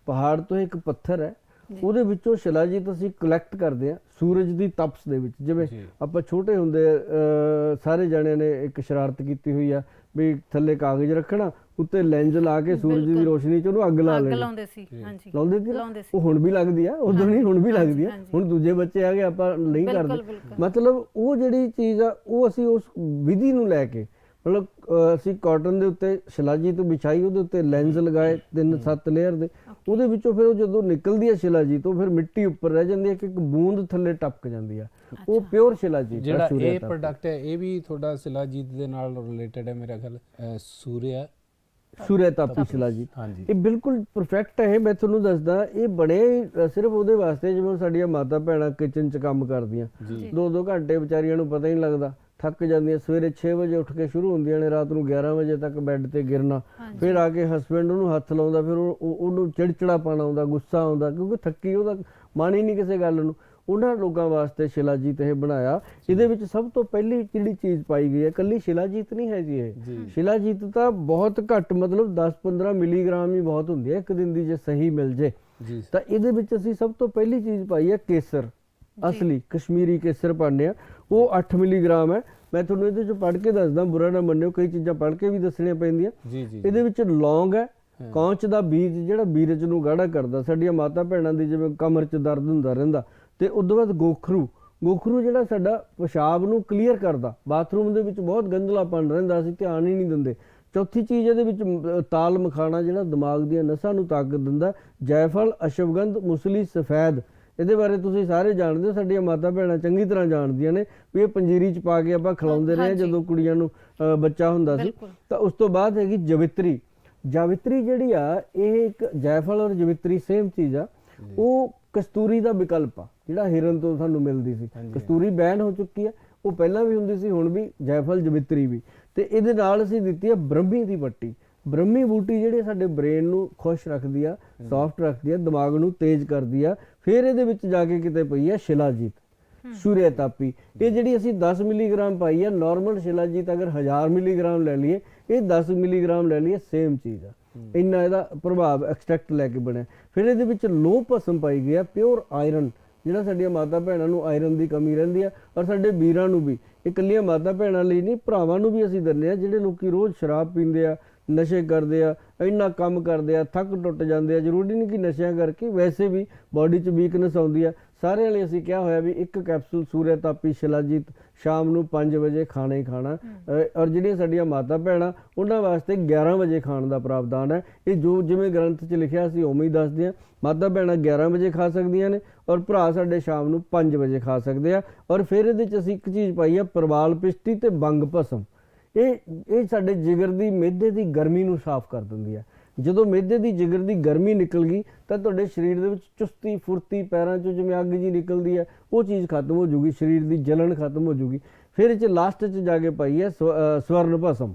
ਪਹਾੜ ਤੋਂ ਇੱਕ ਪੱਥਰ ਹੈ, ਉਹਦੇ ਵਿੱਚੋਂ ਸ਼ਿਲਾਜੀਤ ਅਸੀਂ ਕਲੈਕਟ ਕਰਦੇ ਆ ਸੂਰਜ ਦੀ ਤਪਸ਼ ਦੇ ਵਿੱਚ। ਜਿਵੇਂ ਆਪਾਂ ਛੋਟੇ ਹੁੰਦੇ ਸਾਰੇ ਜਣਿਆਂ ਨੇ ਇੱਕ ਸ਼ਰਾਰਤ ਕੀਤੀ ਹੋਈ ਆ ਵੀ ਥੱਲੇ ਕਾਗਜ਼ ਰੱਖਣਾ, ਉੱਤੇ ਲੈਂਸ ਲਾ ਕੇ ਸੂਰਜ ਦੀ ਰੋਸ਼ਨੀ 'ਚ ਉਹਨੂੰ ਅੱਗ ਲਾ ਲੈਣੀ। ਲਾਉਂਦੇ ਸੀ, ਉਹ ਹੁਣ ਵੀ ਲੱਗਦੀ ਆ, ਉਦੋਂ ਨਹੀਂ, ਹੁਣ ਵੀ ਲੱਗਦੀ ਆ। ਹੁਣ ਦੂਜੇ ਬੱਚੇ ਆ ਗਏ, ਆਪਾਂ ਨਹੀਂ ਕਰਦੇ। ਮਤਲਬ ਉਹ ਜਿਹੜੀ ਚੀਜ਼ ਆ, ਉਹ ਅਸੀਂ ਉਸ ਵਿਧੀ ਨੂੰ ਲੈ ਕੇ, ਮਤਲਬ ਅਸੀਂ ਕਾਟਨ ਦੇ ਉੱਤੇ ਸ਼ਿਲਾਜੀਤ ਵਿਛਾਈ, ਉਹਦੇ ਉੱਤੇ ਲੈਂਸ ਲਗਾਏ 3-7 ਲੇਅਰ ਦੇ, ਉਹਦੇ ਵਿੱਚੋਂ ਫਿਰ ਉਹ ਜਦੋਂ ਨਿਕਲਦੀ ਹੈ ਸ਼ਿਲਾਜੀਤ, ਉਹ ਫਿਰ ਮਿੱਟੀ ਉੱਪਰ ਰਹਿ ਜਾਂਦੀ ਹੈ, ਕਿ ਇੱਕ ਬੂੰਦ ਥੱਲੇ ਟਪਕ ਜਾਂਦੀ ਆ। ਉਹ ਪਿਓਰ ਸ਼ਿਲਾਜੀਤ।
ਜਿਹੜਾ ਇਹ ਪ੍ਰੋਡਕਟ ਹੈ, ਇਹ ਵੀ ਤੁਹਾਡਾ ਸ਼ਿਲਾਜੀਤ ਦੇ ਨਾਲ ਰਿਲੇਟਡ ਹੈ ਮੇਰਾ ਖਿਆਲ। ਸੂਰਿਆ ਤਾਪੀ ਸ਼ਿਲਾਜੀਤ, ਇਹ ਬਿਲਕੁਲ ਪਰਫੈਕਟ ਹੈ। ਮੈਂ ਤੁਹਾਨੂੰ ਦੱਸਦਾ, ਇਹ ਬਣੇ ਸਿਰਫ ਉਹਦੇ ਵਾਸਤੇ, ਜਿਵੇਂ ਸਾਡੀਆਂ ਮਾਤਾ ਭੈਣਾਂ ਕਿਚਨ 'ਚ ਕੰਮ ਕਰਦੀਆਂ, 2-2 ਘੰਟੇ ਵਿਚਾਰੀਆਂ ਨੂੰ ਪਤਾ ਹੀ ਨਹੀਂ ਲੱਗਦਾ, ਥੱਕ ਜਾਂਦੀਆਂ, ਸਵੇਰੇ 6 ਵਜੇ ਉੱਠ ਕੇ ਸ਼ੁਰੂ ਹੁੰਦੀਆਂ ਨੇ, ਰਾਤ ਨੂੰ 11 ਵਜੇ ਤੱਕ ਬੈੱਡ ਤੇ ਗਿਰਨਾ, ਫਿਰ ਆ ਕੇ ਹਸਬੈਂਡ ਉਹਨੂੰ ਹੱਥ ਲਾਉਂਦਾ, ਫਿਰ ਉਹਨੂੰ ਚਿੜਚਿੜਾਪਣ ਆਉਂਦਾ, ਗੁੱਸਾ ਆਉਂਦਾ, ਕਿਉਂਕਿ ਥੱਕੀ, ਉਹਦਾ ਮਨ ਹੀ ਨਹੀਂ ਕਿਸੇ ਗੱਲ ਨੂੰ। ਉਹਨਾਂ ਲੋਕਾਂ ਵਾਸਤੇ ਸ਼ਿਲਾਜੀਤ ਇਹ ਬਣਾਇਆ। ਇਹਦੇ ਵਿੱਚ ਸਭ ਤੋਂ ਪਹਿਲੀ ਜਿਹੜੀ ਚੀਜ਼ ਪਾਈ ਗਈ ਹੈ, ਇਕੱਲੀ ਸ਼ਿਲਾਜੀਤ ਨਹੀਂ ਹੈ ਜੀ, ਇਹ ਸ਼ਿਲਾਜੀਤ ਤਾਂ ਬਹੁਤ ਘੱਟ, ਮਤਲਬ 10-15 ਮਿਲੀਗ੍ਰਾਮ ਹੀ ਬਹੁਤ ਹੁੰਦੀ ਹੈ ਇੱਕ ਦਿਨ ਦੀ, ਜੇ ਸਹੀ ਮਿਲ ਜੇ। ਤਾਂ ਇਹਦੇ ਵਿੱਚ ਅਸੀਂ ਸਭ ਤੋਂ ਪਹਿਲੀ ਚੀਜ਼ ਪਾਈ ਹੈ ਕੇਸਰ, ਅਸਲੀ ਕਸ਼ਮੀਰੀ ਕੇਸਰ ਪਾਉਂਦੇ ਆ, ਉਹ 8 ਮਿਲੀਗ੍ਰਾਮ ਹੈ। ਮੈਂ ਤੁਹਾਨੂੰ ਇਹਦੇ 'ਚ ਪੜ੍ਹ ਕੇ ਦੱਸਦਾ, ਬੁਰਾ ਨਾ ਮੰਨਿਓ, ਕਈ ਚੀਜ਼ਾਂ ਪੜ੍ਹ ਕੇ ਵੀ ਦੱਸਣੀਆਂ ਪੈਂਦੀਆਂ। ਇਹਦੇ ਵਿੱਚ ਲੌਂਗ ਹੈ, ਕੌਂਚ ਦਾ ਬੀਜ, ਜਿਹੜਾ ਬੀਰਜ ਨੂੰ ਗਾੜਾ ਕਰਦਾ। ਸਾਡੀਆਂ ਮਾਤਾ ਭੈਣਾਂ ਦੀ ਜਿਵੇਂ ਕਮਰ 'ਚ ਦਰਦ ਹੁੰਦਾ ਰਹਿੰਦਾ, ਤੇ ਉਸ ਤੋਂ ਬਾਅਦ ਗੋਖਰੂ ਜਿਹੜਾ ਸਾਡਾ ਪਿਸ਼ਾਬ ਨੂੰ ਕਲੀਅਰ ਕਰਦਾ। ਬਾਥਰੂਮ ਦੇ ਵਿੱਚ ਬਹੁਤ ਗੰਦਲਾਪਣ ਰਹਿੰਦਾ, ਅਸੀਂ ਧਿਆਨ ਹੀ ਨਹੀਂ ਦਿੰਦੇ। ਚੌਥੀ ਚੀਜ਼ ਇਹਦੇ ਵਿੱਚ ਤਾਲ ਮਖਾਣਾ, ਜਿਹੜਾ ਦਿਮਾਗ ਦੀਆਂ ਨਸਾਂ ਨੂੰ ਤਾਕਤ ਦਿੰਦਾ। ਜਾਇਫਲ, ਅਸ਼ਵਗੰਧ, ਮੁਸਲੀ, ਸਫੈਦ, ਇਹਦੇ ਬਾਰੇ ਤੁਸੀਂ ਸਾਰੇ ਜਾਣਦੇ ਹੋ, ਸਾਡੀਆਂ ਮਾਤਾ ਭੈਣਾਂ ਚੰਗੀ ਤਰ੍ਹਾਂ ਜਾਣਦੀਆਂ ਨੇ ਵੀ ਇਹ ਪੰਜੀਰੀ 'ਚ ਪਾ ਕੇ ਆਪਾਂ ਖਿਲਾਉਂਦੇ ਰਹੇ ਜਦੋਂ ਕੁੜੀਆਂ ਨੂੰ ਬੱਚਾ ਹੁੰਦਾ ਸੀ। ਤਾਂ ਉਸ ਤੋਂ ਬਾਅਦ ਹੈਗੀ ਜਵਿਤਰੀ। ਜਾਵਿਤਰੀ ਜਿਹੜੀ ਆ, ਇਹ ਇੱਕ ਜਾਇਫਲ ਔਰ ਜਵਿਤਰੀ ਸੇਮ ਚੀਜ਼ ਆ। ਉਹ ਕਸਤੂਰੀ ਦਾ ਵਿਕਲਪ ਆ, ਜਿਹੜਾ ਹਿਰਨ ਤੋਂ ਸਾਨੂੰ ਮਿਲਦੀ ਸੀ। ਕਸਤੂਰੀ ਬੈਨ ਹੋ ਚੁੱਕੀ ਹੈ, ਉਹ ਪਹਿਲਾਂ ਵੀ ਹੁੰਦੀ ਸੀ, ਹੁਣ ਵੀ ਜਾਇਫਲ ਜਵਿਤਰੀ ਵੀ।
ਤੇ ਇਹਦੇ ਨਾਲ ਅਸੀਂ ਦਿੱਤੀ ਆ ਬ੍ਰਹਮੀ ਦੀ ਪੱਟੀ। ਬ੍ਰਹਮੀ ਬੂਟੀ ਜਿਹੜੀ ਸਾਡੇ ਬ੍ਰੇਨ ਨੂੰ ਖੁਸ਼ ਰੱਖਦੀ ਆ, ਸੌਫਟ ਰੱਖਦੀ ਆ, ਦਿਮਾਗ ਨੂੰ ਤੇਜ਼ ਕਰਦੀ ਆ। ਫਿਰ ਇਹਦੇ ਵਿੱਚ ਜਾ ਕੇ ਕਿਤੇ ਪਈ ਆ ਸ਼ਿਲਾਜੀਤ, ਸੂਰਿਆ ਤਾਪੀ। ਇਹ ਜਿਹੜੀ ਅਸੀਂ 10 ਮਿਲੀਗ੍ਰਾਮ ਪਾਈ ਆ, ਨਾਰਮਲ ਸ਼ਿਲਾਜੀਤ ਅਗਰ 1000 ਮਿਲੀਗ੍ਰਾਮ ਲੈ ਲਈਏ, ਇਹ 10 ਮਿਲੀਗ੍ਰਾਮ ਲੈ ਲਈਏ, ਸੇਮ ਚੀਜ਼ ਆ। ਇੰਨਾ ਇਹਦਾ ਪ੍ਰਭਾਵ ਐਕਸਟ੍ਰੈਕਟ ਲੈ ਕੇ ਬਣਿਆ। ਫਿਰ ਇਹਦੇ ਵਿੱਚ ਲੋਹ ਭਸਮ ਪਾਈ ਗਿਆ, ਪਿਓਰ ਆਇਰਨ, ਜਿਹੜਾ ਸਾਡੀਆਂ ਮਾਤਾ ਭੈਣਾਂ ਨੂੰ ਆਇਰਨ ਦੀ ਕਮੀ ਰਹਿੰਦੀ ਆ, ਔਰ ਸਾਡੇ ਵੀਰਾਂ ਨੂੰ ਵੀ। ਇਹ ਇਕੱਲੀਆਂ ਮਾਤਾ ਭੈਣਾਂ ਲਈ ਨਹੀਂ, ਭਰਾਵਾਂ ਨੂੰ ਵੀ ਅਸੀਂ ਦਿੰਦੇ ਆ। ਜਿਹੜੇ ਲੋਕੀ ਰੋਜ਼ ਸ਼ਰਾਬ ਪੀਂਦੇ ਆ, ਨਸ਼ੇ ਕਰਦੇ ਆ, ਇੰਨਾ ਕੰਮ ਕਰਦੇ ਆ, ਥੱਕ ਟੁੱਟ ਜਾਂਦੇ ਆ। ਜ਼ਰੂਰੀ ਨਹੀਂ ਕਿ ਨਸ਼ਿਆਂ ਕਰਕੇ, ਵੈਸੇ ਵੀ ਬਾਡੀ 'ਚ ਵੀਕਨੈਸ ਆਉਂਦੀ ਆ। ਸਾਰਿਆਂ ਲਈ ਅਸੀਂ ਕਿਹਾ ਹੋਇਆ ਵੀ 1 ਕੈਪਸੂਲ ਸੂਰਿਆ ਤਾਪੀ ਸ਼ਿਲਾਜੀਤ ਸ਼ਾਮ ਨੂੰ 5 ਵਜੇ ਖਾਣਾ ਹੀ ਖਾਣਾ। ਔਰ ਜਿਹੜੀਆਂ ਸਾਡੀਆਂ ਮਾਤਾ ਭੈਣਾਂ, ਉਹਨਾਂ ਵਾਸਤੇ 11 ਵਜੇ ਖਾਣ ਦਾ ਪ੍ਰਾਵਧਾਨ ਹੈ। ਇਹ ਜੋ ਜਿਵੇਂ ਗ੍ਰੰਥ 'ਚ ਲਿਖਿਆ ਅਸੀਂ ਉਵੇਂ ਹੀ ਦੱਸਦੇ ਹਾਂ। ਮਾਤਾ ਭੈਣਾਂ 11 ਵਜੇ ਖਾ ਸਕਦੀਆਂ ਨੇ, ਔਰ ਭਰਾ ਸਾਡੇ ਸ਼ਾਮ ਨੂੰ 5 ਵਜੇ ਖਾ ਸਕਦੇ ਆ। ਔਰ ਫਿਰ ਇਹਦੇ 'ਚ ਅਸੀਂ ਇੱਕ ਚੀਜ਼ ਪਾਈ ਆ, ਪ੍ਰਵਾਲ ਪਿਸ਼ਟੀ ਤੇ ਬੰਗ ਭਸਮ। ਇਹ ਸਾਡੇ ਜਿਗਰ ਦੀ, ਮਿਹਦੇ ਦੀ ਗਰਮੀ ਨੂੰ ਸਾਫ਼ ਕਰ ਦਿੰਦੀ ਹੈ। ਜਦੋਂ ਮਿਹਦੇ ਦੀ, ਜਿਗਰ ਦੀ ਗਰਮੀ ਨਿਕਲ ਗਈ ਤਾਂ ਤੁਹਾਡੇ ਸਰੀਰ ਦੇ ਵਿੱਚ ਚੁਸਤੀ, ਫੁਰਤੀ, ਪੈਰਾਂ 'ਚੋਂ ਜਿਵੇਂ ਅੱਗ ਜੀ ਨਿਕਲਦੀ ਹੈ, ਉਹ ਚੀਜ਼ ਖਤਮ ਹੋ ਜੂਗੀ, ਸਰੀਰ ਦੀ ਜਲਨ ਖਤਮ ਹੋ ਜੂਗੀ। ਫਿਰ ਇਹ 'ਚ ਲਾਸਟ 'ਚ ਜਾ ਕੇ ਪਾਈ ਹੈ ਸਵਰਨ ਭਸਮ,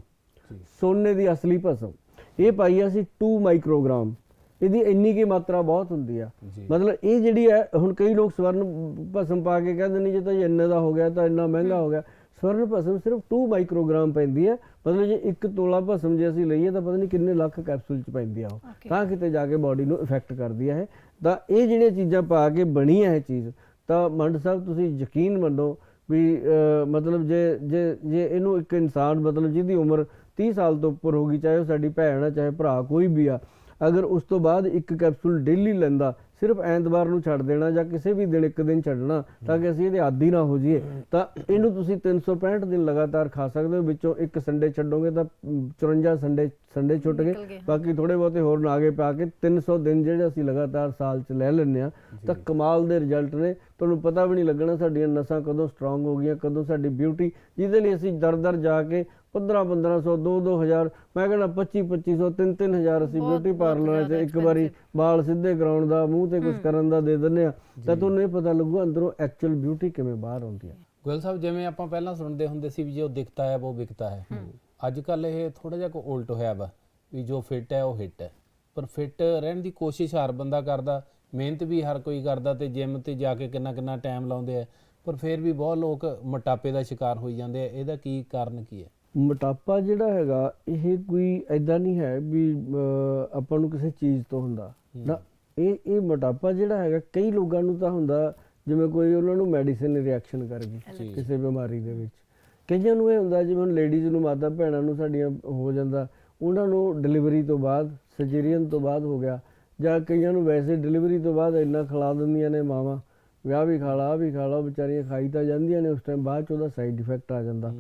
ਸੋਨੇ ਦੀ ਅਸਲੀ ਭਸਮ। ਇਹ ਪਾਈ ਆ ਅਸੀਂ 2 ਮਾਈਕਰੋਗ੍ਰਾਮ। ਇਹਦੀ ਇੰਨੀ ਕੀ ਮਾਤਰਾ ਬਹੁਤ ਹੁੰਦੀ ਆ। ਮਤਲਬ ਇਹ ਜਿਹੜੀ ਹੈ, ਹੁਣ ਕਈ ਲੋਕ ਸਵਰਨ ਭਸਮ ਪਾ ਕੇ ਕਹਿੰਦੇ ਨੇ ਜੇ ਤਾਂ ਇੰਨੇ ਦਾ ਹੋ ਗਿਆ ਤਾਂ ਇੰਨਾ ਮਹਿੰਗਾ ਹੋ ਗਿਆ। ਸਵਰਨ ਭਸਮ ਸਿਰਫ 2 ਮਾਈਕਰੋਗ੍ਰਾਮ ਪੈਂਦੀ ਹੈ। ਮਤਲਬ ਜੇ 1 ਤੋਲਾ ਭਸਮ ਜੇ ਅਸੀਂ ਲਈਏ ਤਾਂ ਪਤਾ ਨਹੀਂ ਕਿੰਨੇ ਲੱਖ ਕੈਪਸੂਲ 'ਚ ਪੈਂਦੀ ਆ ਉਹ, ਤਾਂ ਕਿਤੇ ਜਾ ਕੇ ਬਾਡੀ ਨੂੰ ਇਫੈਕਟ ਕਰਦੀ ਹੈ ਇਹ। ਤਾਂ ਇਹ ਜਿਹੜੀਆਂ ਚੀਜ਼ਾਂ ਪਾ ਕੇ ਬਣੀ ਹੈ ਇਹ ਚੀਜ਼, ਤਾਂ ਮੰਡ ਸਾਹਿਬ ਤੁਸੀਂ ਯਕੀਨ ਮੰਨੋ ਵੀ ਮਤਲਬ ਜੇ ਇਹਨੂੰ ਇੱਕ ਇਨਸਾਨ, ਮਤਲਬ ਜਿਹਦੀ ਉਮਰ 30 ਸਾਲ ਤੋਂ ਉੱਪਰ ਹੋ ਗਈ, ਚਾਹੇ ਉਹ ਸਾਡੀ ਭੈਣ ਆ, ਚਾਹੇ ਭਰਾ, ਕੋਈ ਵੀ ਆ, ਅਗਰ ਉਸ ਤੋਂ ਬਾਅਦ 1 ਕੈਪਸੂਲ ਡੇਲੀ ਲੈਂਦਾ, ਸਿਰਫ ਐਤਵਾਰ ਨੂੰ ਛੱਡ ਦੇਣਾ ਜਾਂ ਕਿਸੇ ਵੀ ਦਿਨ 1 ਦਿਨ ਛੱਡਣਾ, ਤਾਂ ਕਿ ਅਸੀਂ ਇਹਦੇ ਆਦੀ ਨਾ ਹੋ ਜਾਈਏ, ਤਾਂ ਇਹਨੂੰ ਤੁਸੀਂ 365 ਦਿਨ ਲਗਾਤਾਰ ਖਾ ਸਕਦੇ ਹੋ। ਵਿੱਚੋਂ 1 ਸੰਡੇ ਛੱਡੋਗੇ ਤਾਂ 54 ਸੰਡੇ ਛੁੱਟ ਗਏ। ਬਾਕੀ ਥੋੜੇ ਬਹੁਤੇ ਹੋਰ ਨਾਗੇ ਪਾ ਕੇ 300 ਦਿਨ ਜਿਹੜੇ ਅਸੀਂ ਲਗਾਤਾਰ ਸਾਲ 'ਚ ਲੈ ਲੈਂਦੇ ਹਾਂ, ਤਾਂ ਕਮਾਲ ਦੇ ਰਿਜ਼ਲਟ ਨੇ। ਤੁਹਾਨੂੰ ਪਤਾ ਵੀ ਨਹੀਂ ਲੱਗਣਾ ਸਾਡੀਆਂ ਨਸਾਂ ਕਦੋਂ ਸਟਰੋਂਗ ਹੋ ਗਈਆਂ, ਕਦੋਂ ਸਾਡੀ ਬਿਊਟੀ, ਜਿਹਦੇ ਲਈ ਅਸੀਂ ਦਰ ਜਾ ਕੇ 1500 2000, ਮੈਂ ਕਹਿੰਦਾ 2500 3000 ਅਸੀਂ ਬਿਊਟੀ ਪਾਰਲਰ 'ਚ ਇੱਕ ਵਾਰੀ ਵਾਲ ਸਿੱਧੇ ਕਰਾਉਣ ਦਾ, ਮੂੰਹ ਤੇ ਕੁਝ ਕਰਨ ਦਾ ਦੇ ਦਿੰਦੇ ਆ, ਤਾਂ ਤੁਹਾਨੂੰ ਇਹ ਪਤਾ ਲੱਗੂ ਅੰਦਰੋਂ ਐਕਚੁਅਲ ਬਿਊਟੀ ਕਿਵੇਂ ਬਾਹਰ ਆਉਂਦੀ ਹੈ।
ਗੋਇਲ ਸਾਹਿਬ, ਜਿਵੇਂ ਆਪਾਂ ਪਹਿਲਾਂ ਸੁਣਦੇ ਹੁੰਦੇ ਸੀ ਵੀ ਜੋ ਦਿਖਤਾ ਹੈ ਉਹ ਵਿਕਤਾ ਹੈ, ਅੱਜ ਕੱਲ ਇਹ ਥੋੜਾ ਜਿਹਾ ਉਲਟ ਹੋਇਆ ਵਾ ਵੀ ਜੋ ਫਿੱਟ ਹੈ ਉਹ ਹਿੱਟ ਹੈ। ਪਰ ਫਿੱਟ ਰਹਿਣ ਦੀ ਕੋਸ਼ਿਸ਼ ਹਰ ਬੰਦਾ ਕਰਦਾ, ਮਿਹਨਤ ਵੀ ਹਰ ਕੋਈ ਕਰਦਾ, ਤੇ ਜਿਮ ਤੇ ਜਾ ਕੇ ਕਿੰਨਾ ਟਾਈਮ ਲਾਉਂਦੇ ਆ, ਪਰ ਫਿਰ ਵੀ ਬਹੁਤ ਲੋਕ ਮੋਟਾਪੇ ਦਾ ਸ਼ਿਕਾਰ ਹੋਈ ਜਾਂਦੇ ਆ। ਇਹਦਾ ਕੀ ਕਾਰਨ ਕੀ ਹੈ?
ਮੋਟਾਪਾ ਜਿਹੜਾ ਹੈਗਾ, ਇਹ ਕੋਈ ਐਦਾਂ ਨਹੀਂ ਹੈ ਵੀ ਆਪਾਂ ਨੂੰ ਕਿਸੇ ਚੀਜ਼ ਤੋਂ ਹੁੰਦਾ ਨਾ। ਇਹ ਮੋਟਾਪਾ ਜਿਹੜਾ ਹੈਗਾ, ਕਈ ਲੋਕਾਂ ਨੂੰ ਤਾਂ ਹੁੰਦਾ ਜਿਵੇਂ ਕੋਈ ਉਹਨਾਂ ਨੂੰ ਮੈਡੀਸਿਨ ਰਿਐਕਸ਼ਨ ਕਰ ਗਈ ਕਿਸੇ ਬਿਮਾਰੀ ਦੇ ਵਿੱਚ। ਕਈਆਂ ਨੂੰ ਇਹ ਹੁੰਦਾ, ਜਿਵੇਂ ਹੁਣ ਲੇਡੀਜ਼ ਨੂੰ, ਮਾਤਾ ਭੈਣਾਂ ਨੂੰ ਸਾਡੀਆਂ ਹੋ ਜਾਂਦਾ, ਉਹਨਾਂ ਨੂੰ ਡਿਲੀਵਰੀ ਤੋਂ ਬਾਅਦ, ਸਰਜਰੀਨ ਤੋਂ ਬਾਅਦ ਹੋ ਗਿਆ, ਜਾਂ ਕਈਆਂ ਨੂੰ ਵੈਸੇ ਡਿਲੀਵਰੀ ਤੋਂ ਬਾਅਦ ਇੰਨਾ ਖਿਲਾ ਦਿੰਦੀਆਂ ਨੇ ਮਾਵਾਂ, ਵਿਆਹ ਵੀ ਖਾ ਲਾ, ਆਹ ਵੀ ਖਾ ਲਾ, ਵਿਚਾਰੀਆਂ ਖਾਈ ਤਾਂ ਜਾਂਦੀਆਂ ਨੇ, ਉਸ ਟਾਈਮ ਬਾਅਦ 'ਚ ਉਹਦਾ ਸਾਈਡ ਇਫੈਕਟ ਆ ਜਾਂਦਾ।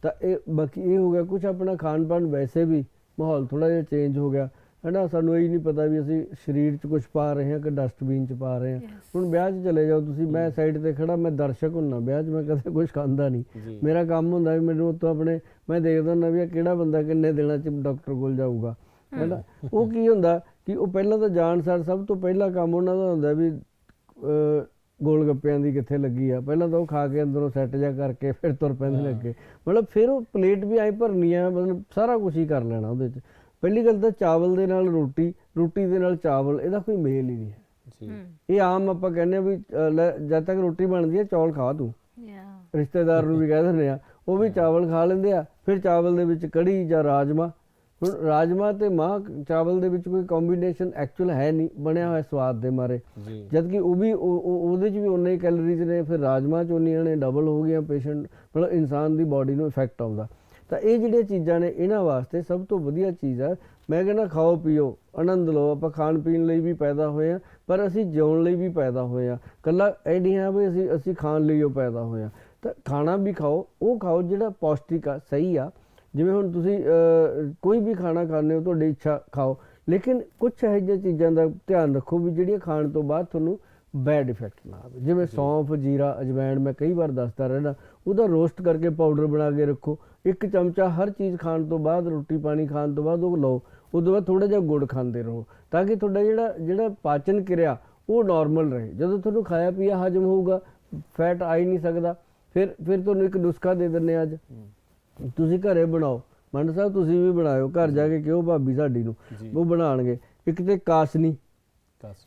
ਤਾਂ ਇਹ ਬਾਕੀ ਇਹ ਹੋ ਗਿਆ ਕੁਛ ਆਪਣਾ ਖਾਣ ਪਾਣ, ਵੈਸੇ ਵੀ ਮਾਹੌਲ ਥੋੜ੍ਹਾ ਜਿਹਾ ਚੇਂਜ ਹੋ ਗਿਆ ਹੈ ਨਾ। ਸਾਨੂੰ ਇਹ ਨਹੀਂ ਪਤਾ ਵੀ ਅਸੀਂ ਸਰੀਰ 'ਚ ਕੁਛ ਪਾ ਰਹੇ ਹਾਂ ਕਿ ਡਸਟਬਿਨ 'ਚ ਪਾ ਰਹੇ ਹਾਂ। ਹੁਣ ਵਿਆਹ 'ਚ ਚਲੇ ਜਾਓ ਤੁਸੀਂ, ਮੈਂ ਸਾਈਡ 'ਤੇ ਖੜਾ, ਮੈਂ ਦਰਸ਼ਕ ਹੁੰਦਾ ਵਿਆਹ 'ਚ, ਮੈਂ ਕਦੇ ਕੁਛ ਖਾਂਦਾ ਨਹੀਂ। ਮੇਰਾ ਕੰਮ ਹੁੰਦਾ ਵੀ ਮੈਨੂੰ ਉੱਥੋਂ ਆਪਣੇ, ਮੈਂ ਦੇਖਦਾ ਹੁੰਦਾ ਵੀ ਕਿਹੜਾ ਬੰਦਾ ਕਿੰਨੇ ਦਿਨਾਂ 'ਚ ਡਾਕਟਰ ਕੋਲ ਜਾਊਗਾ, ਹੈ ਨਾ। ਉਹ ਕੀ ਹੁੰਦਾ ਕਿ ਉਹ ਪਹਿਲਾਂ ਤਾਂ ਜਾਣ ਸਾਰ ਸਭ ਤੋਂ ਪਹਿਲਾ ਕੰਮ ਉਹਨਾਂ ਦਾ ਹੁੰਦਾ ਵੀ ਗੋਲ ਗੱਪਿਆਂ ਦੀ ਕਿੱਥੇ ਲੱਗੀ ਆ, ਪਹਿਲਾਂ ਤਾਂ ਉਹ ਖਾ ਕੇ ਅੰਦਰੋਂ ਸੈੱਟ ਜਾ ਕਰਕੇ ਫਿਰ ਤੁਰ ਪੈਂਦੇ ਨੇ ਅੱਗੇ। ਮਤਲਬ ਫਿਰ ਉਹ ਪਲੇਟ ਵੀ ਐਂ ਭਰਨੀ ਆ, ਮਤਲਬ ਸਾਰਾ ਕੁਛ ਹੀ ਕਰ ਲੈਣਾ ਉਹਦੇ 'ਚ। ਪਹਿਲੀ ਗੱਲ ਤਾਂ ਚਾਵਲ ਦੇ ਨਾਲ ਰੋਟੀ, ਰੋਟੀ ਦੇ ਨਾਲ ਚਾਵਲ, ਇਹਦਾ ਕੋਈ ਮੇਲ ਹੀ ਨਹੀਂ ਹੈ। ਇਹ ਆਮ ਆਪਾਂ ਕਹਿੰਦੇ ਆ ਵੀ ਜਦ ਤੱਕ ਰੋਟੀ ਬਣਦੀ ਹੈ ਚੌਲ ਖਾ ਤੂੰ, ਰਿਸ਼ਤੇਦਾਰ ਨੂੰ ਵੀ ਕਹਿ ਦਿੰਦੇ ਆ, ਉਹ ਵੀ ਚਾਵਲ ਖਾ ਲੈਂਦੇ ਆ। ਫਿਰ ਚਾਵਲ ਦੇ ਵਿੱਚ ਕੜੀ ਜਾਂ ਰਾਜਮਾ। ਹੁਣ ਰਾਜਮਾ ਤੇ ਮਾਂ ਚਾਵਲ ਦੇ ਵਿੱਚ ਕੋਈ ਕੰਬੀਨੇਸ਼ਨ ਐਕਚੁਅਲ ਹੈ ਨਹੀਂ, ਬਣਿਆ ਹੋਇਆ ਸਵਾਦ ਦੇ ਮਾਰੇ, ਜਦਕਿ ਉਹ ਵੀ ਉਹਦੇ 'ਚ ਵੀ ਉਨੇ ਹੀ ਕੈਲਰੀਜ਼ ਨੇ, ਫਿਰ ਰਾਜਮਾ 'ਚ ਉਨੀਆਂ ਨੇ ਡਬਲ ਹੋ ਗਈਆਂ। ਪੇਸ਼ੈਂਟ, ਮਤਲਬ ਇਨਸਾਨ ਦੀ ਬਾਡੀ ਨੂੰ ਇਫੈਕਟ ਆਉਂਦਾ। ਤਾਂ ਇਹ ਜਿਹੜੀਆਂ ਚੀਜ਼ਾਂ ਨੇ, ਇਹਨਾਂ ਵਾਸਤੇ ਸਭ ਤੋਂ ਵਧੀਆ ਚੀਜ਼ ਆ, ਮੈਂ ਕਹਿੰਦਾ ਖਾਓ ਪੀਓ, ਆਨੰਦ ਲਓ। ਆਪਾਂ ਖਾਣ ਪੀਣ ਲਈ ਵੀ ਪੈਦਾ ਹੋਏ ਹਾਂ, ਪਰ ਅਸੀਂ ਜਿਉਣ ਲਈ ਵੀ ਪੈਦਾ ਹੋਏ ਹਾਂ। ਇਕੱਲਾ ਇਹ ਨਹੀਂ ਹੈ ਵੀ ਅਸੀਂ ਖਾਣ ਲਈ ਉਹ ਪੈਦਾ ਹੋਏ ਹਾਂ। ਤਾਂ ਖਾਣਾ ਵੀ ਖਾਓ, ਉਹ ਖਾਓ ਜਿਹੜਾ ਪੌਸ਼ਟਿਕ ਆ, ਸਹੀ ਆ। ਜਿਵੇਂ ਹੁਣ ਤੁਸੀਂ ਕੋਈ ਵੀ ਖਾਣਾ ਖਾਂਦੇ ਹੋ, ਤੁਹਾਡੀ ਇੱਛਾ ਖਾਓ, ਲੇਕਿਨ ਕੁਛ ਇਹੋ ਜਿਹੀਆਂ ਚੀਜ਼ਾਂ ਦਾ ਧਿਆਨ ਰੱਖੋ ਵੀ ਜਿਹੜੀਆਂ ਖਾਣ ਤੋਂ ਬਾਅਦ ਤੁਹਾਨੂੰ ਬੈਡ ਇਫੈਕਟ ਨਾ ਆਵੇ। ਜਿਵੇਂ ਸੌਂਫ, ਜੀਰਾ, ਅਜਵਾਇਣ, ਮੈਂ ਕਈ ਵਾਰ ਦੱਸਦਾ ਰਹਿਣਾ, ਉਹਦਾ ਰੋਸਟ ਕਰਕੇ ਪਾਊਡਰ ਬਣਾ ਕੇ ਰੱਖੋ। 1 ਚਮਚਾ ਹਰ ਚੀਜ਼ ਖਾਣ ਤੋਂ ਬਾਅਦ, ਰੋਟੀ ਪਾਣੀ ਖਾਣ ਤੋਂ ਬਾਅਦ ਉਹ ਲਓ। ਉਦੋਂ ਬਾਅਦ ਥੋੜ੍ਹਾ ਜਿਹਾ ਗੁੜ ਖਾਂਦੇ ਰਹੋ, ਤਾਂ ਕਿ ਤੁਹਾਡਾ ਜਿਹੜਾ ਪਾਚਨ ਕਿਰਿਆ ਉਹ ਨਾਰਮਲ ਰਹੇ। ਜਦੋਂ ਤੁਹਾਨੂੰ ਖਾਇਆ ਪੀਆ ਹਜਮ ਹੋਊਗਾ, ਫੈਟ ਆ ਹੀ ਨਹੀਂ ਸਕਦਾ। ਫਿਰ ਤੁਹਾਨੂੰ ਇੱਕ ਨੁਸਖਾ ਦੇ ਦਿੰਦੇ ਅੱਜ, ਤੁਸੀਂ ਘਰੇ ਬਣਾਓ, ਮੰਡ ਸਾਹਿਬ ਤੁਸੀਂ ਵੀ ਬਣਾਇਓ, ਘਰ ਜਾ ਕੇ ਕਿਉਂ ਭਾਬੀ ਸਾਡੀ ਨੂੰ, ਉਹ ਬਣਾਉਣਗੇ। ਇੱਕ ਤੇ ਕਾਸਨੀ,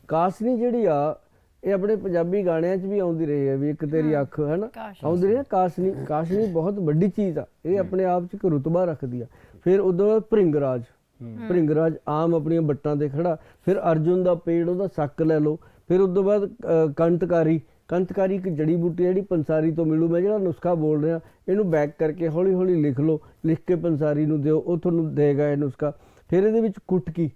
ਕਾਸਨੀ ਜਿਹੜੀ ਆ ਇਹ ਆਪਣੇ ਪੰਜਾਬੀ ਗਾਣਿਆਂ 'ਚ ਵੀ ਆਉਂਦੀ ਰਹੀ ਹੈ, ਵੀ ਇੱਕ ਤੇਰੀ ਅੱਖ ਹੈ ਨਾ, ਆਉਂਦੀ ਰਹੀ ਹੈ ਕਾਸਨੀ। ਕਾਸਨੀ ਬਹੁਤ ਵੱਡੀ ਚੀਜ਼ ਆ, ਇਹ ਆਪਣੇ ਆਪ 'ਚ ਇੱਕ ਰੁਤਬਾ ਰੱਖਦੀ ਆ। ਫਿਰ ਉਦੋਂ ਬਾਅਦ ਭ੍ਰਿੰਗਰਾਜ, ਭ੍ਰਿੰਗਰਾਜ ਆਮ ਆਪਣੀਆਂ ਬੱਟਾਂ ਤੇ ਖੜਾ। ਫਿਰ ਅਰਜੁਨ ਦਾ ਪੇੜ, ਉਹਦਾ ਸੱਕ ਲੈ ਲਓ। ਫਿਰ ਉਦੋਂ ਬਾਅਦ ਕੰਤਕਾਰੀ, ਕੰਤਕਾਰੀ ਇੱਕ ਜੜੀ ਬੂਟੀ ਜਿਹੜੀ ਪੰਸਾਰੀ ਤੋਂ ਮਿਲੂ। ਮੈਂ ਜਿਹੜਾ ਨੁਸਖਾ ਬੋਲ ਰਿਹਾ ਇਹਨੂੰ ਬੈਕ ਕਰਕੇ ਹੌਲੀ ਹੌਲੀ ਲਿਖ ਲਓ, ਲਿਖ ਕੇ ਪੰਸਾਰੀ ਨੂੰ ਦਿਓ, ਉਹ ਤੁਹਾਨੂੰ ਦੇਗਾ ਇਹ ਨੁਸਖਾ। ਫਿਰ ਇਹਦੇ ਵਿੱਚ ਕੁਟਕੀ,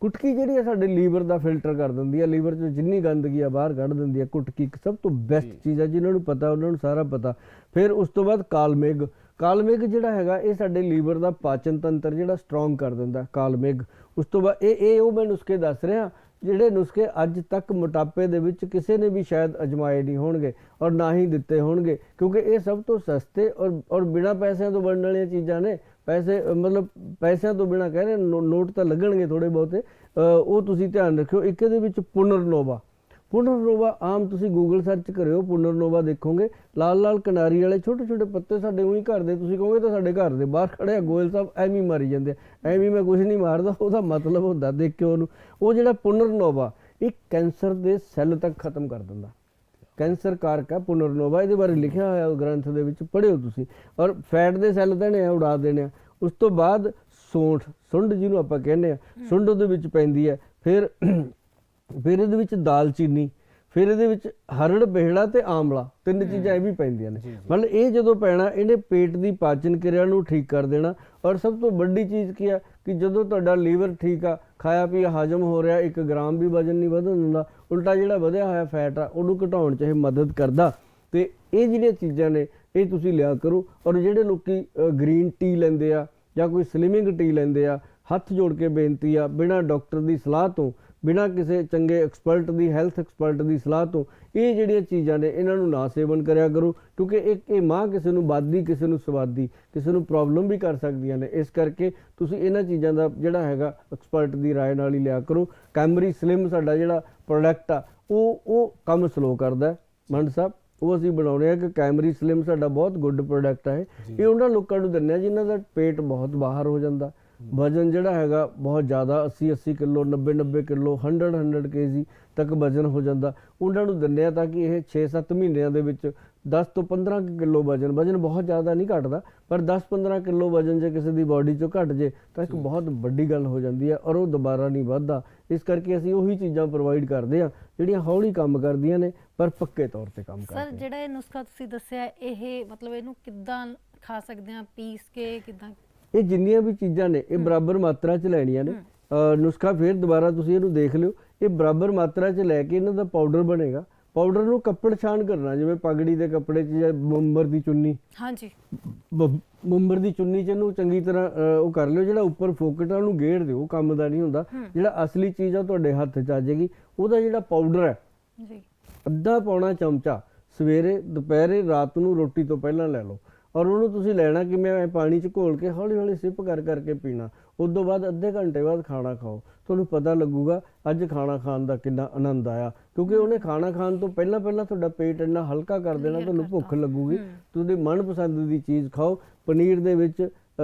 ਕੁਟਕੀ ਜਿਹੜੀ ਆ ਸਾਡੇ ਲੀਵਰ ਦਾ ਫਿਲਟਰ ਕਰ ਦਿੰਦੀ ਆ, ਲੀਵਰ 'ਚ ਜਿੰਨੀ ਗੰਦਗੀ ਆ ਬਾਹਰ ਕੱਢ ਦਿੰਦੀ ਆ। ਕੁਟਕੀ ਇੱਕ ਸਭ ਤੋਂ ਬੈਸਟ ਚੀਜ਼ ਆ, ਜਿਨ੍ਹਾਂ ਨੂੰ ਪਤਾ ਉਹਨਾਂ ਨੂੰ ਸਾਰਾ ਪਤਾ। ਫਿਰ ਉਸ ਤੋਂ ਬਾਅਦ ਕਾਲਮੇਘ, ਕਾਲਮੇਘ ਜਿਹੜਾ ਹੈਗਾ ਇਹ ਸਾਡੇ ਲੀਵਰ ਦਾ ਪਾਚਨ ਤੰਤਰ ਜਿਹੜਾ ਸਟਰੋਂਗ ਕਰ ਦਿੰਦਾ ਕਾਲਮੇਘ। ਉਸ ਤੋਂ ਬਾਅਦ ਇਹ ਉਹ ਮੈਂ ਨੁਸਖੇ ਦੱਸ ਰਿਹਾ ਜਿਹੜੇ ਨੁਸਖੇ ਅੱਜ ਤੱਕ ਮੋਟਾਪੇ ਦੇ ਵਿੱਚ ਕਿਸੇ ਨੇ ਵੀ ਸ਼ਾਇਦ ਅਜਮਾਏ ਨਹੀਂ ਹੋਣਗੇ ਔਰ ਨਾ ਹੀ ਦਿੱਤੇ ਹੋਣਗੇ, ਕਿਉਂਕਿ ਇਹ ਸਭ ਤੋਂ ਸਸਤੇ ਔਰ ਬਿਨਾਂ ਪੈਸਿਆਂ ਤੋਂ ਬਣਨ ਵਾਲੀਆਂ ਚੀਜ਼ਾਂ ਨੇ। ਪੈਸੇ ਮਤਲਬ ਪੈਸਿਆਂ ਤੋਂ ਬਿਨਾਂ ਕਹਿ ਰਹੇ, ਨੋਟ ਤਾਂ ਲੱਗਣਗੇ ਥੋੜੇ ਬਹੁਤੇ, ਉਹ ਤੁਸੀਂ ਧਿਆਨ ਰੱਖਿਓ। ਇੱਕ ਇਹਦੇ ਵਿੱਚ ਪੁਨਰਨੋਵਾ, ਪੁਨਰਨੋਵਾ ਆਮ ਤੁਸੀਂ ਗੂਗਲ ਸਰਚ ਕਰਿਓ, ਪੁਨਰਨੋਵਾ ਦੇਖੋਗੇ, ਲਾਲ ਲਾਲ ਕਿਨਾਰੀ ਵਾਲੇ ਛੋਟੇ ਛੋਟੇ ਪੱਤੇ ਸਾਡੇ ਉਹੀ ਘਰ ਦੇ, ਤੁਸੀਂ ਕਹੋਗੇ ਤਾਂ ਸਾਡੇ ਘਰ ਦੇ ਬਾਹਰ ਖੜੇ ਆ ਗੋਇਲ ਸਾਹਿਬ ਐਵੇਂ ਹੀ ਮਾਰੀ ਜਾਂਦੇ ਆ। ਐਵੇਂ ਮੈਂ ਕੁਝ ਨਹੀਂ ਮਾਰਦਾ, ਉਹਦਾ ਮਤਲਬ ਹੁੰਦਾ ਦੇਖਿਓ ਉਹਨੂੰ। ਉਹ ਜਿਹੜਾ ਪੁਨਰਨੋਵਾ ਇਹ ਕੈਂਸਰ ਦੇ ਸੈੱਲ ਤੱਕ ਖਤਮ ਕਰ ਦਿੰਦਾ, ਕੈਂਸਰ ਕਾਰਕ ਹੈ ਪੁਨਰਨੋਵਾ। ਇਹਦੇ ਬਾਰੇ ਲਿਖਿਆ ਹੋਇਆ ਉਹ ਗ੍ਰੰਥ ਦੇ ਵਿੱਚ, ਪੜ੍ਹਿਓ ਤੁਸੀਂ। ਔਰ ਫੈਟ ਦੇ ਸੈੱਲ ਦੇਣੇ ਆ, ਉਡਾ ਦੇਣੇ ਆ। ਉਸ ਤੋਂ ਬਾਅਦ ਸੌਂਠ, ਸੁੰਡ ਜਿਹਨੂੰ ਆਪਾਂ ਕਹਿੰਦੇ ਆ, ਸੁੰਡ ਉਹਦੇ ਵਿੱਚ ਪੈਂਦੀ ਹੈ। ਫਿਰ ਇਹਦੇ ਵਿੱਚ ਦਾਲਚੀਨੀ, ਫਿਰ ਇਹਦੇ ਵਿੱਚ ਹਰੜ, ਬੇਹੜਾ ਤੇ ਆਮਲਾ, ਤਿੰਨ ਚੀਜ਼ਾਂ ਇਹ ਵੀ ਪੈਂਦੀਆਂ ਨੇ। ਮਤਲਬ ਇਹ ਜਦੋਂ ਪੈਣਾ ਇਹਨੇ ਪੇਟ ਦੀ ਪਾਚਨ ਕਿਰਿਆ ਨੂੰ ਠੀਕ ਕਰ ਦੇਣਾ। ਔਰ ਸਭ ਤੋਂ ਵੱਡੀ ਚੀਜ਼ ਕੀ ਆ ਕਿ ਜਦੋਂ ਤੁਹਾਡਾ ਲੀਵਰ ਠੀਕ ਆ, ਖਾਇਆ ਪੀਆ ਹਜਮ ਹੋ ਰਿਹਾ, 1 ਗ੍ਰਾਮ ਵੀ ਵਜ਼ਨ ਨਹੀਂ ਵਧਣ ਦਿੰਦਾ, ਉਲਟਾ ਜਿਹੜਾ ਵਧਿਆ ਹੋਇਆ ਫੈਟ ਆ ਉਹਨੂੰ ਘਟਾਉਣ 'ਚ ਇਹ ਮਦਦ ਕਰਦਾ। ਤੇ ਇਹ ਜਿਹੜੀਆਂ ਚੀਜ਼ਾਂ ਨੇ ਇਹ ਤੁਸੀਂ ਲਿਆ ਕਰੋ। ਔਰ ਜਿਹੜੇ ਲੋਕੀ ਗ੍ਰੀਨ ਟੀ ਲੈਂਦੇ ਆ ਜਾਂ ਕੋਈ ਸਲਿਮਿੰਗ ਟੀ ਲੈਂਦੇ ਆ, ਹੱਥ ਜੋੜ ਕੇ ਬੇਨਤੀ ਆ, ਬਿਨਾਂ ਡਾਕਟਰ ਦੀ ਸਲਾਹ ਤੋਂ, ਬਿਨਾਂ ਕਿਸੇ ਚੰਗੇ ਐਕਸਪਰਟ ਦੀ, ਹੈਲਥ ਐਕਸਪਰਟ ਦੀ ਸਲਾਹ ਤੋਂ ਇਹ ਜਿਹੜੀਆਂ ਚੀਜ਼ਾਂ ਨੇ ਇਹਨਾਂ ਨੂੰ ਨਾ ਸੇਵਨ ਕਰਿਆ ਕਰੋ, ਕਿਉਂਕਿ ਇਹ ਮਾਂ ਕਿਸੇ ਨੂੰ ਬਾਦੀ, ਕਿਸੇ ਨੂੰ ਸਵਾਦੀ, ਕਿਸੇ ਨੂੰ ਪ੍ਰੋਬਲਮ ਵੀ ਕਰ ਸਕਦੀਆਂ ਨੇ। ਇਸ ਕਰਕੇ ਤੁਸੀਂ ਇਹਨਾਂ ਚੀਜ਼ਾਂ ਦਾ ਜਿਹੜਾ ਹੈਗਾ ਐਕਸਪਰਟ ਦੀ ਰਾਏ ਨਾਲ ਹੀ ਲਿਆ ਕਰੋ। ਕੈਮਰੀ ਸਲਿਮ ਸਾਡਾ ਜਿਹੜਾ ਪ੍ਰੋਡਕਟ ਆ ਉਹ ਕੰਮ ਸਲੋ ਕਰਦਾ ਮੰਡ ਸਾਹਿਬ, ਉਹ ਅਸੀਂ ਬਣਾਉਣੇ ਆ ਕਿ ਕੈਮਰੀ ਸਲਿਮ ਸਾਡਾ ਬਹੁਤ ਗੁੱਡ ਪ੍ਰੋਡਕਟ ਹੈ। ਇਹ ਉਹਨਾਂ ਲੋਕਾਂ ਨੂੰ ਦਿੰਦੇ ਆ ਜਿਨ੍ਹਾਂ ਦਾ ਪੇਟ ਬਹੁਤ ਬਾਹਰ ਹੋ ਜਾਂਦਾ, ਵਜ਼ਨ ਜਿਹੜਾ ਹੈਗਾ ਬਹੁਤ ਜ਼ਿਆਦਾ 80 ਕਿਲੋ, 90 ਕਿਲੋ, 100 kg ਤੱਕ ਵਜ਼ਨ ਹੋ ਜਾਂਦਾ, ਉਹਨਾਂ ਨੂੰ ਦਿੰਦੇ ਆ ਤਾਂ ਕਿ ਇਹ 6-7 ਮਹੀਨਿਆਂ ਦੇ ਵਿੱਚ 10 ਤੋਂ 15 ਕਿਲੋ ਵਜ਼ਨ ਬਹੁਤ ਜ਼ਿਆਦਾ ਨਹੀਂ ਘਟਦਾ, ਪਰ 10-15 ਕਿਲੋ ਵਜ਼ਨ ਜੇ ਕਿਸੇ ਦੀ ਬਾਡੀ 'ਚੋਂ ਘਟ ਜੇ ਤਾਂ ਇੱਕ ਬਹੁਤ ਵੱਡੀ ਗੱਲ ਹੋ ਜਾਂਦੀ ਹੈ ਔਰ ਉਹ ਦੁਬਾਰਾ ਨਹੀਂ ਵੱਧਦਾ। ਇਸ ਕਰਕੇ ਅਸੀਂ ਉਹੀ ਚੀਜ਼ਾਂ ਪ੍ਰੋਵਾਈਡ ਕਰਦੇ ਹਾਂ ਜਿਹੜੀਆਂ ਹੌਲੀ ਕੰਮ ਕਰਦੀਆਂ ਨੇ ਪਰ ਪੱਕੇ ਤੌਰ ਤੇ ਕੰਮ ਕਰਦੀਆਂ।
ਸਰ ਜਿਹੜਾ ਇਹ ਨੁਸਖਾ ਤੁਸੀਂ ਦੱਸਿਆ, ਇਹ ਮਤਲਬ ਇਹਨੂੰ ਕਿੱਦਾਂ ਖਾ ਸਕਦੇ ਹਾਂ, ਪੀਸ ਕੇ ਕਿੱਦਾਂ?
ਇਹ ਜਿੰਨੀਆਂ ਵੀ ਚੀਜ਼ਾਂ ਨੇ ਇਹ ਬਰਾਬਰ ਮਾਤਰਾ 'ਚ ਲੈਣੀਆਂ ਨੇ। ਨੁਸਖਾ ਫਿਰ ਦੁਬਾਰਾ ਤੁਸੀਂ ਇਹਨੂੰ ਦੇਖ ਲਿਓ, ਇਹ ਬਰਾਬਰ ਮਾਤਰਾ 'ਚ ਲੈ ਕੇ ਇਹਨਾਂ ਦਾ ਪਾਊਡਰ ਬਣੇਗਾ। ਪਾਊਡਰ ਨੂੰ ਕੱਪੜ ਛਾਣ ਕਰਨਾ, ਜਿਵੇਂ ਪਗੜੀ ਦੇ ਕੱਪੜੇ 'ਚ ਜਾਂ ਮੁੰਬਰ ਦੀ ਚੁੰਨੀ,
ਹਾਂਜੀ
ਮੁੰਬਰ ਦੀ ਚੁੰਨੀ 'ਚ ਇਹਨੂੰ ਚੰਗੀ ਤਰ੍ਹਾਂ ਉਹ ਕਰ ਲਿਓ। ਜਿਹੜਾ ਉੱਪਰ ਫੋਕਟ ਆ ਉਹਨੂੰ ਗੇੜ ਦਿਓ, ਉਹ ਕੰਮ ਦਾ ਨਹੀਂ ਹੁੰਦਾ। ਜਿਹੜਾ ਅਸਲੀ ਚੀਜ਼ ਆ ਤੁਹਾਡੇ ਹੱਥ 'ਚ ਆ ਜਾਏਗੀ। ਉਹਦਾ ਜਿਹੜਾ ਪਾਊਡਰ ਹੈ
ਜੀ,
ਅੱਧਾ ਪੌਣਾ ਚਮਚਾ ਸਵੇਰੇ, ਦੁਪਹਿਰੇ, ਰਾਤ ਨੂੰ ਰੋਟੀ ਤੋਂ ਪਹਿਲਾਂ ਲੈ ਲਓ। ਔਰ ਉਹਨੂੰ ਤੁਸੀਂ ਲੈਣਾ ਕਿਵੇਂ, ਪਾਣੀ 'ਚ ਘੋਲ ਕੇ ਹੌਲੀ ਹੌਲੀ ਸਿਪ ਕਰਕੇ ਪੀਣਾ। ਉਸ ਤੋਂ ਬਾਅਦ ਅੱਧੇ ਘੰਟੇ ਬਾਅਦ ਖਾਣਾ ਖਾਓ, ਤੁਹਾਨੂੰ ਪਤਾ ਲੱਗੂਗਾ ਅੱਜ ਖਾਣਾ ਖਾਣ ਦਾ ਕਿੰਨਾ ਆਨੰਦ ਆਇਆ, ਕਿਉਂਕਿ ਉਹਨੇ ਖਾਣਾ ਖਾਣ ਤੋਂ ਪਹਿਲਾਂ ਤੁਹਾਡਾ ਪੇਟ ਇੰਨਾ ਹਲਕਾ ਕਰ ਦੇਣਾ, ਤੁਹਾਨੂੰ ਭੁੱਖ ਲੱਗੂਗੀ। ਤੁਸੀਂ ਮਨਪਸੰਦ ਦੀ ਚੀਜ਼ ਖਾਓ। ਪਨੀਰ ਦੇ ਵਿੱਚ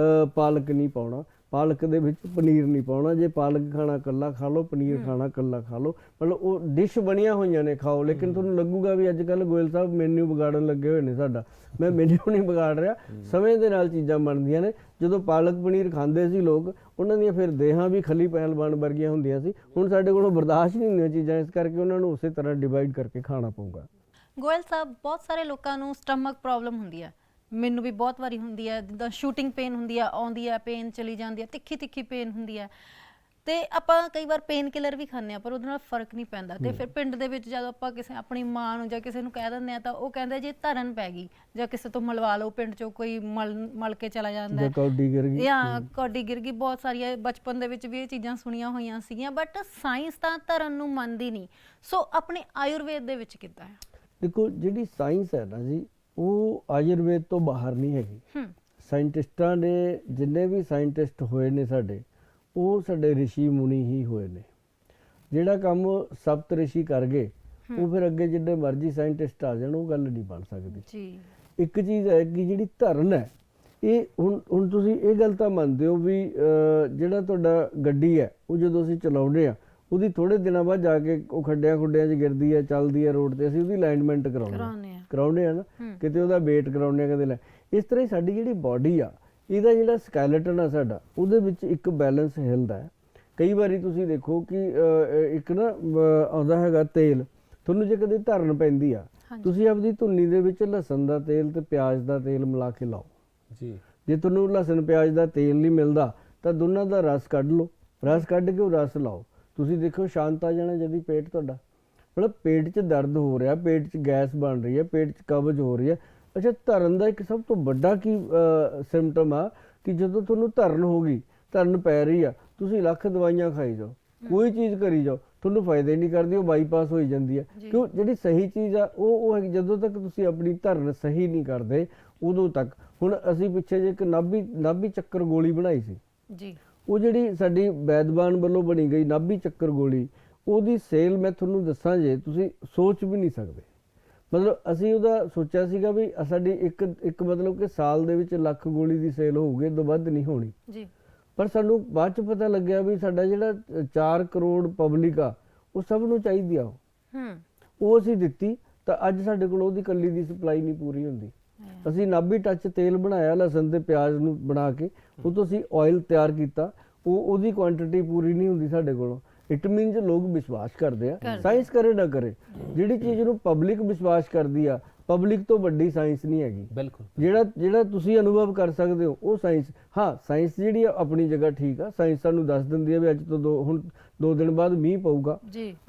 ਪਾਲਕ ਨਹੀਂ ਪਾਉਣਾ, ਪਾਲਕ ਦੇ ਵਿੱਚ ਪਨੀਰ ਨਹੀਂ ਪਾਉਣਾ। ਜੇ ਪਾਲਕ ਖਾਣਾ ਇਕੱਲਾ ਖਾ ਲਓ, ਪਨੀਰ ਖਾਣਾ ਇਕੱਲਾ ਖਾ ਲਓ, ਮਤਲਬ ਉਹ ਡਿਸ਼ ਬਣੀਆਂ ਹੋਈਆਂ ਨੇ ਖਾਓ। ਲੇਕਿਨ ਤੁਹਾਨੂੰ ਲੱਗੂਗਾ ਵੀ ਅੱਜ ਕੱਲ੍ਹ ਗੋਇਲ ਸਾਹਿਬ ਮੈਨੂ ਵਿਗਾੜਨ ਲੱਗੇ ਹੋਏ ਨੇ ਸਾਡਾ। ਮੈਂ ਮੈਨੂ ਨਹੀਂ ਵਿਗਾੜ ਰਿਹਾ, ਸਮੇਂ ਦੇ ਨਾਲ ਚੀਜ਼ਾਂ ਬਣਦੀਆਂ ਨੇ। ਜਦੋਂ ਪਾਲਕ ਪਨੀਰ ਖਾਂਦੇ ਸੀ ਲੋਕ, ਉਹਨਾਂ ਦੀਆਂ ਫਿਰ ਦੇਹਾਂ ਵੀ ਖਲੀ ਪਹਿਲਵਾਨ ਵਰਗੀਆਂ ਹੁੰਦੀਆਂ ਸੀ। ਹੁਣ ਸਾਡੇ ਕੋਲੋਂ ਬਰਦਾਸ਼ਤ ਨਹੀਂ ਹੁੰਦੀਆਂ ਚੀਜ਼ਾਂ, ਇਸ ਕਰਕੇ ਉਹਨਾਂ ਨੂੰ ਉਸੇ ਤਰ੍ਹਾਂ ਡਿਵਾਈਡ ਕਰਕੇ ਖਾਣਾ ਪਊਗਾ।
ਗੋਇਲ ਸਾਹਿਬ, ਬਹੁਤ ਸਾਰੇ ਲੋਕਾਂ ਨੂੰ ਸਟਮਕ ਪ੍ਰੋਬਲਮ ਹੁੰਦੀ ਹੈ, ਮੈਨੂੰ ਵੀ ਬਹੁਤ ਵਾਰੀ ਹੁੰਦੀ ਹੈ। ਜਿੱਦਾਂ ਸ਼ੂਟਿੰਗ ਪੇਨ ਹੁੰਦੀ ਆ, ਆਉਂਦੀ ਆ, ਪੇਨ ਚਲੀ ਜਾਂਦੀ ਆ, ਤਿੱਖੀ ਪੇਨ ਹੁੰਦੀ ਹੈ, ਤੇ ਆਪਾਂ ਕਈ ਵਾਰ ਪੇਨ ਕਿਲਰ ਵੀ ਖਾਂਦੇ ਆ ਪਰ ਉਹਦੇ ਨਾਲ ਫਰਕ ਨਹੀਂ ਪੈਂਦਾ। ਤੇ ਫਿਰ ਪਿੰਡ ਦੇ ਵਿੱਚ ਜਦੋਂ ਆਪਾਂ ਕਿਸੇ ਆਪਣੀ ਮਾਂ ਨੂੰ ਜਾਂ ਕਿਸੇ ਨੂੰ ਕਹਿ ਦਿੰਦੇ ਆ ਤਾਂ ਉਹ ਕਹਿੰਦੇ ਜੇ ਧਰਨ ਪੈ ਗਈ ਜਾਂ ਕਿਸੇ ਤੋਂ ਮਲਵਾ ਲਓ, ਪਿੰਡ 'ਚੋਂ ਕੋਈ ਮਲ ਕੇ ਚਲਾ ਜਾਂਦਾ,
ਕੌਡੀ ਗਿਰ ਗਈ
ਜਾਂ ਕੌਡੀ ਗਿਰ ਗਈ। ਬਹੁਤ ਸਾਰੀਆਂ ਬਚਪਨ ਦੇ ਵਿੱਚ ਵੀ ਇਹ ਚੀਜ਼ਾਂ ਸੁਣੀਆਂ ਹੋਈਆਂ ਸੀਗੀਆਂ, ਬਟ ਸਾਇੰਸ ਤਾਂ ਧਰਨ ਨੂੰ ਮੰਨਦੀ ਨਹੀਂ। ਸੋ ਆਪਣੇ ਆਯੁਰਵੇਦ ਦੇ ਵਿੱਚ ਕਿੱਦਾਂ ਹੈ?
ਦੇਖੋ, ਜਿਹੜੀ ਸਾਇੰਸ ਹੈ ਨਾ ਜੀ, ਉਹ ਆਯੁਰਵੇਦ ਤੋਂ ਬਾਹਰ ਨਹੀਂ ਹੈਗੀ। ਸਾਇੰਟਿਸਟਾਂ ਨੇ, ਜਿੰਨੇ ਵੀ ਸਾਇੰਟਿਸਟ ਹੋਏ ਨੇ ਸਾਡੇ, ਉਹ ਸਾਡੇ ਰਿਸ਼ੀ ਮੁਨੀ ਹੀ ਹੋਏ ਨੇ। ਜਿਹੜਾ ਕੰਮ ਸਪਤ ਰਿਸ਼ੀ ਕਰ ਗਏ, ਉਹ ਫਿਰ ਅੱਗੇ ਜਿੰਨੇ ਮਰਜ਼ੀ ਸਾਇੰਟਿਸਟ ਆ ਜਾਣ ਉਹ ਗੱਲ ਨਹੀਂ ਬਣ ਸਕਦੀ ਜੀ। ਇੱਕ ਚੀਜ਼ ਹੈ ਕਿ ਜਿਹੜੀ ਧਰਨ ਹੈ, ਇਹ ਹੁਣ ਤੁਸੀਂ ਇਹ ਗੱਲ ਤਾਂ ਮੰਨਦੇ ਹੋ ਵੀ ਜਿਹੜਾ ਤੁਹਾਡਾ ਗੱਡੀ ਹੈ ਉਹ ਜਦੋਂ ਅਸੀਂ ਚਲਾਉਂਦੇ ਆ ਉਹਦੀ ਥੋੜੇ ਦਿਨਾਂ ਬਾਅਦ ਜਾ ਕੇ ਉਹ ਖੱਡਿਆਂ ਖੁੱਡਿਆਂ 'ਚ ਗਿਰਦੀ ਹੈ, ਚੱਲਦੀ ਹੈ ਰੋਡ ਤੇ, ਅਸੀਂ ਉਹਦੀ ਅਲਾਈਨਮੈਂਟ ਕਰਾਉਂਦੇ ਆ ਨਾ, ਕਿਤੇ ਉਹਦਾ ਵੇਟ ਕਰਾਉਂਦੇ ਆ, ਕਦੇ ਇਸ ਤਰ੍ਹਾਂ ਹੀ ਸਾਡੀ ਜਿਹੜੀ ਬਾਡੀ ਆ ਇਹਦਾ ਜਿਹੜਾ ਸਕੈਲੇਟਨ ਆ ਸਾਡਾ ਉਹਦੇ ਵਿੱਚ ਇੱਕ ਬੈਲੈਂਸ ਹਿਲਦਾ ਹੈ। ਕਈ ਵਾਰੀ ਤੁਸੀਂ ਦੇਖੋ ਕਿ ਇੱਕ ਨਾ ਆਉਂਦਾ ਹੈਗਾ ਤੇਲ, ਤੁਹਾਨੂੰ ਜੇ ਕਦੇ ਧਰਨ ਪੈਂਦੀ ਆ, ਤੁਸੀਂ ਆਪਦੀ ਧੁੰਨੀ ਦੇ ਵਿੱਚ ਲਸਣ ਦਾ ਤੇਲ ਤੇ ਪਿਆਜ਼ ਦਾ ਤੇਲ ਮਿਲਾ ਕੇ ਲਾਓ
ਜੀ।
ਜੇ ਤੁਹਾਨੂੰ ਲਸਣ ਪਿਆਜ਼ ਦਾ ਤੇਲ ਨਹੀਂ ਮਿਲਦਾ ਤਾਂ ਦੋਨਾਂ ਦਾ ਰਸ ਕੱਢ ਲਓ, ਰਸ ਕੱਢ ਕੇ ਉਹ ਰਸ ਲਾਓ, ਤੁਸੀਂ ਦੇਖੋ ਸ਼ਾਂਤ ਆ ਜਾਣਾ ਜਦੀ ਪੇਟ ਤੁਹਾਡਾ। ਮਤਲਬ ਪੇਟ 'ਚ ਦਰਦ ਹੋ ਰਿਹਾ, ਪੇਟ 'ਚ ਗੈਸ ਬਣ ਰਹੀ ਹੈ, ਪੇਟ 'ਚ ਕਬਜ਼ ਹੋ ਰਹੀ ਹੈ। ਅੱਛਾ, ਧਰਨ ਦਾ ਇੱਕ ਸਭ ਤੋਂ ਵੱਡਾ ਕੀ ਸਿੰਪਟਮ ਆ ਕਿ ਜਦੋਂ ਤੁਹਾਨੂੰ ਧਰਨ ਹੋ ਗਈ, ਧਰਨ ਪੈ ਰਹੀ ਆ, ਤੁਸੀਂ ਲੱਖ ਦਵਾਈਆਂ ਖਾਈ ਜਾਓ, ਕੋਈ ਚੀਜ਼ ਕਰੀ ਜਾਓ, ਤੁਹਾਨੂੰ ਫਾਇਦਾ ਹੀ ਨਹੀਂ ਕਰਦੀ, ਉਹ ਬਾਈਪਾਸ ਹੋਈ ਜਾਂਦੀ ਹੈ। ਕਿਉਂ? ਜਿਹੜੀ ਸਹੀ ਚੀਜ਼ ਆ ਉਹ ਹੈ ਜਦੋਂ ਤੱਕ ਤੁਸੀਂ ਆਪਣੀ ਧਰਨ ਸਹੀ ਨਹੀਂ ਕਰਦੇ ਉਦੋਂ ਤੱਕ। ਹੁਣ ਅਸੀਂ ਪਿੱਛੇ ਜੇ ਇੱਕ ਨਾਭੀ ਚੱਕਰ ਗੋਲੀ ਬਣਾਈ ਸੀ
ਜੀ,
ਉਹ ਜਿਹੜੀ ਸਾਡੀ ਵੈਦਵਾਨ ਵੱਲੋਂ ਬਣੀ ਗਈ ਨਾਭੀ ਚੱਕਰ ਗੋਲੀ, ਉਹਦੀ ਸੇਲ ਮੈਂ ਤੁਹਾਨੂੰ ਦੱਸਾਂ ਜੇ ਤੁਸੀਂ ਸੋਚ ਵੀ ਨਹੀਂ ਸਕਦੇ। ਮਤਲਬ ਅਸੀਂ ਉਹਦਾ ਸੋਚਿਆ ਸੀਗਾ ਵੀ ਸਾਡੀ ਇੱਕ ਮਤਲਬ ਕਿ ਸਾਲ ਦੇ ਵਿੱਚ ਲੱਖ ਗੋਲੀ ਦੀ ਸੇਲ ਹੋਊਗੀ, ਇਹ ਤੋਂ ਵੱਧ ਨਹੀਂ ਹੋਣੀ
ਜੀ।
ਪਰ ਸਾਨੂੰ ਬਾਅਦ ਚ ਪਤਾ ਲੱਗਿਆ ਵੀ ਸਾਡਾ ਜਿਹੜਾ 4 ਕਰੋੜ ਪਬਲਿਕ ਆ ਉਹ ਸਭ ਨੂੰ ਚਾਹੀਦੀ ਆ ਉਹ ਅਸੀਂ ਦਿੱਤੀ, ਤਾਂ ਅੱਜ ਸਾਡੇ ਕੋਲ ਉਹਦੀ ਕੱਲੀ ਦੀ ਸਪਲਾਈ ਨਹੀਂ ਪੂਰੀ ਹੁੰਦੀ। ਅਸੀਂ ਨਾਭੀ ਟੱਚ ਤੇਲ ਬਣਾਇਆ ਲਸਣ ਤੇ ਪਿਆਜ਼ ਨੂੰ ਬਣਾ ਕੇ, ਉਹ ਤੋਂ ਅਸੀਂ ਆਇਲ ਤਿਆਰ ਕੀਤਾ, ਉਹਦੀ ਕੁਆਂਟੀਟੀ ਪੂਰੀ ਨਹੀਂ ਹੁੰਦੀ ਸਾਡੇ ਕੋਲੋਂ। ਇਟ ਮੀਨਸ ਲੋਕ ਵਿਸ਼ਵਾਸ ਕਰਦੇ ਆ, ਸਾਇੰਸ ਕਰੇ ਨਾ ਕਰੇ, ਜਿਹੜੀ ਚੀਜ਼ ਨੂੰ ਪਬਲਿਕ ਵਿਸ਼ਵਾਸ ਕਰਦੀ ਆ, ਪਬਲਿਕ ਤੋਂ ਵੱਡੀ ਸਾਇੰਸ ਨਹੀਂ ਹੈਗੀ।
ਬਿਲਕੁਲ।
ਜਿਹੜਾ ਤੁਸੀਂ ਅਨੁਭਵ ਕਰ ਸਕਦੇ ਹੋ ਉਹ ਸਾਇੰਸ। ਹਾਂ, ਸਾਇੰਸ ਜਿਹੜੀ ਆ ਆਪਣੀ ਜਗ੍ਹਾ ਠੀਕ ਆ, ਸਾਇੰਸ ਸਾਨੂੰ ਦੱਸ ਦਿੰਦੀ ਹੈ ਵੀ ਅੱਜ ਤੋਂ ਹੁਣ 2 ਦਿਨ ਬਾਅਦ ਮੀਂਹ ਪਊਗਾ,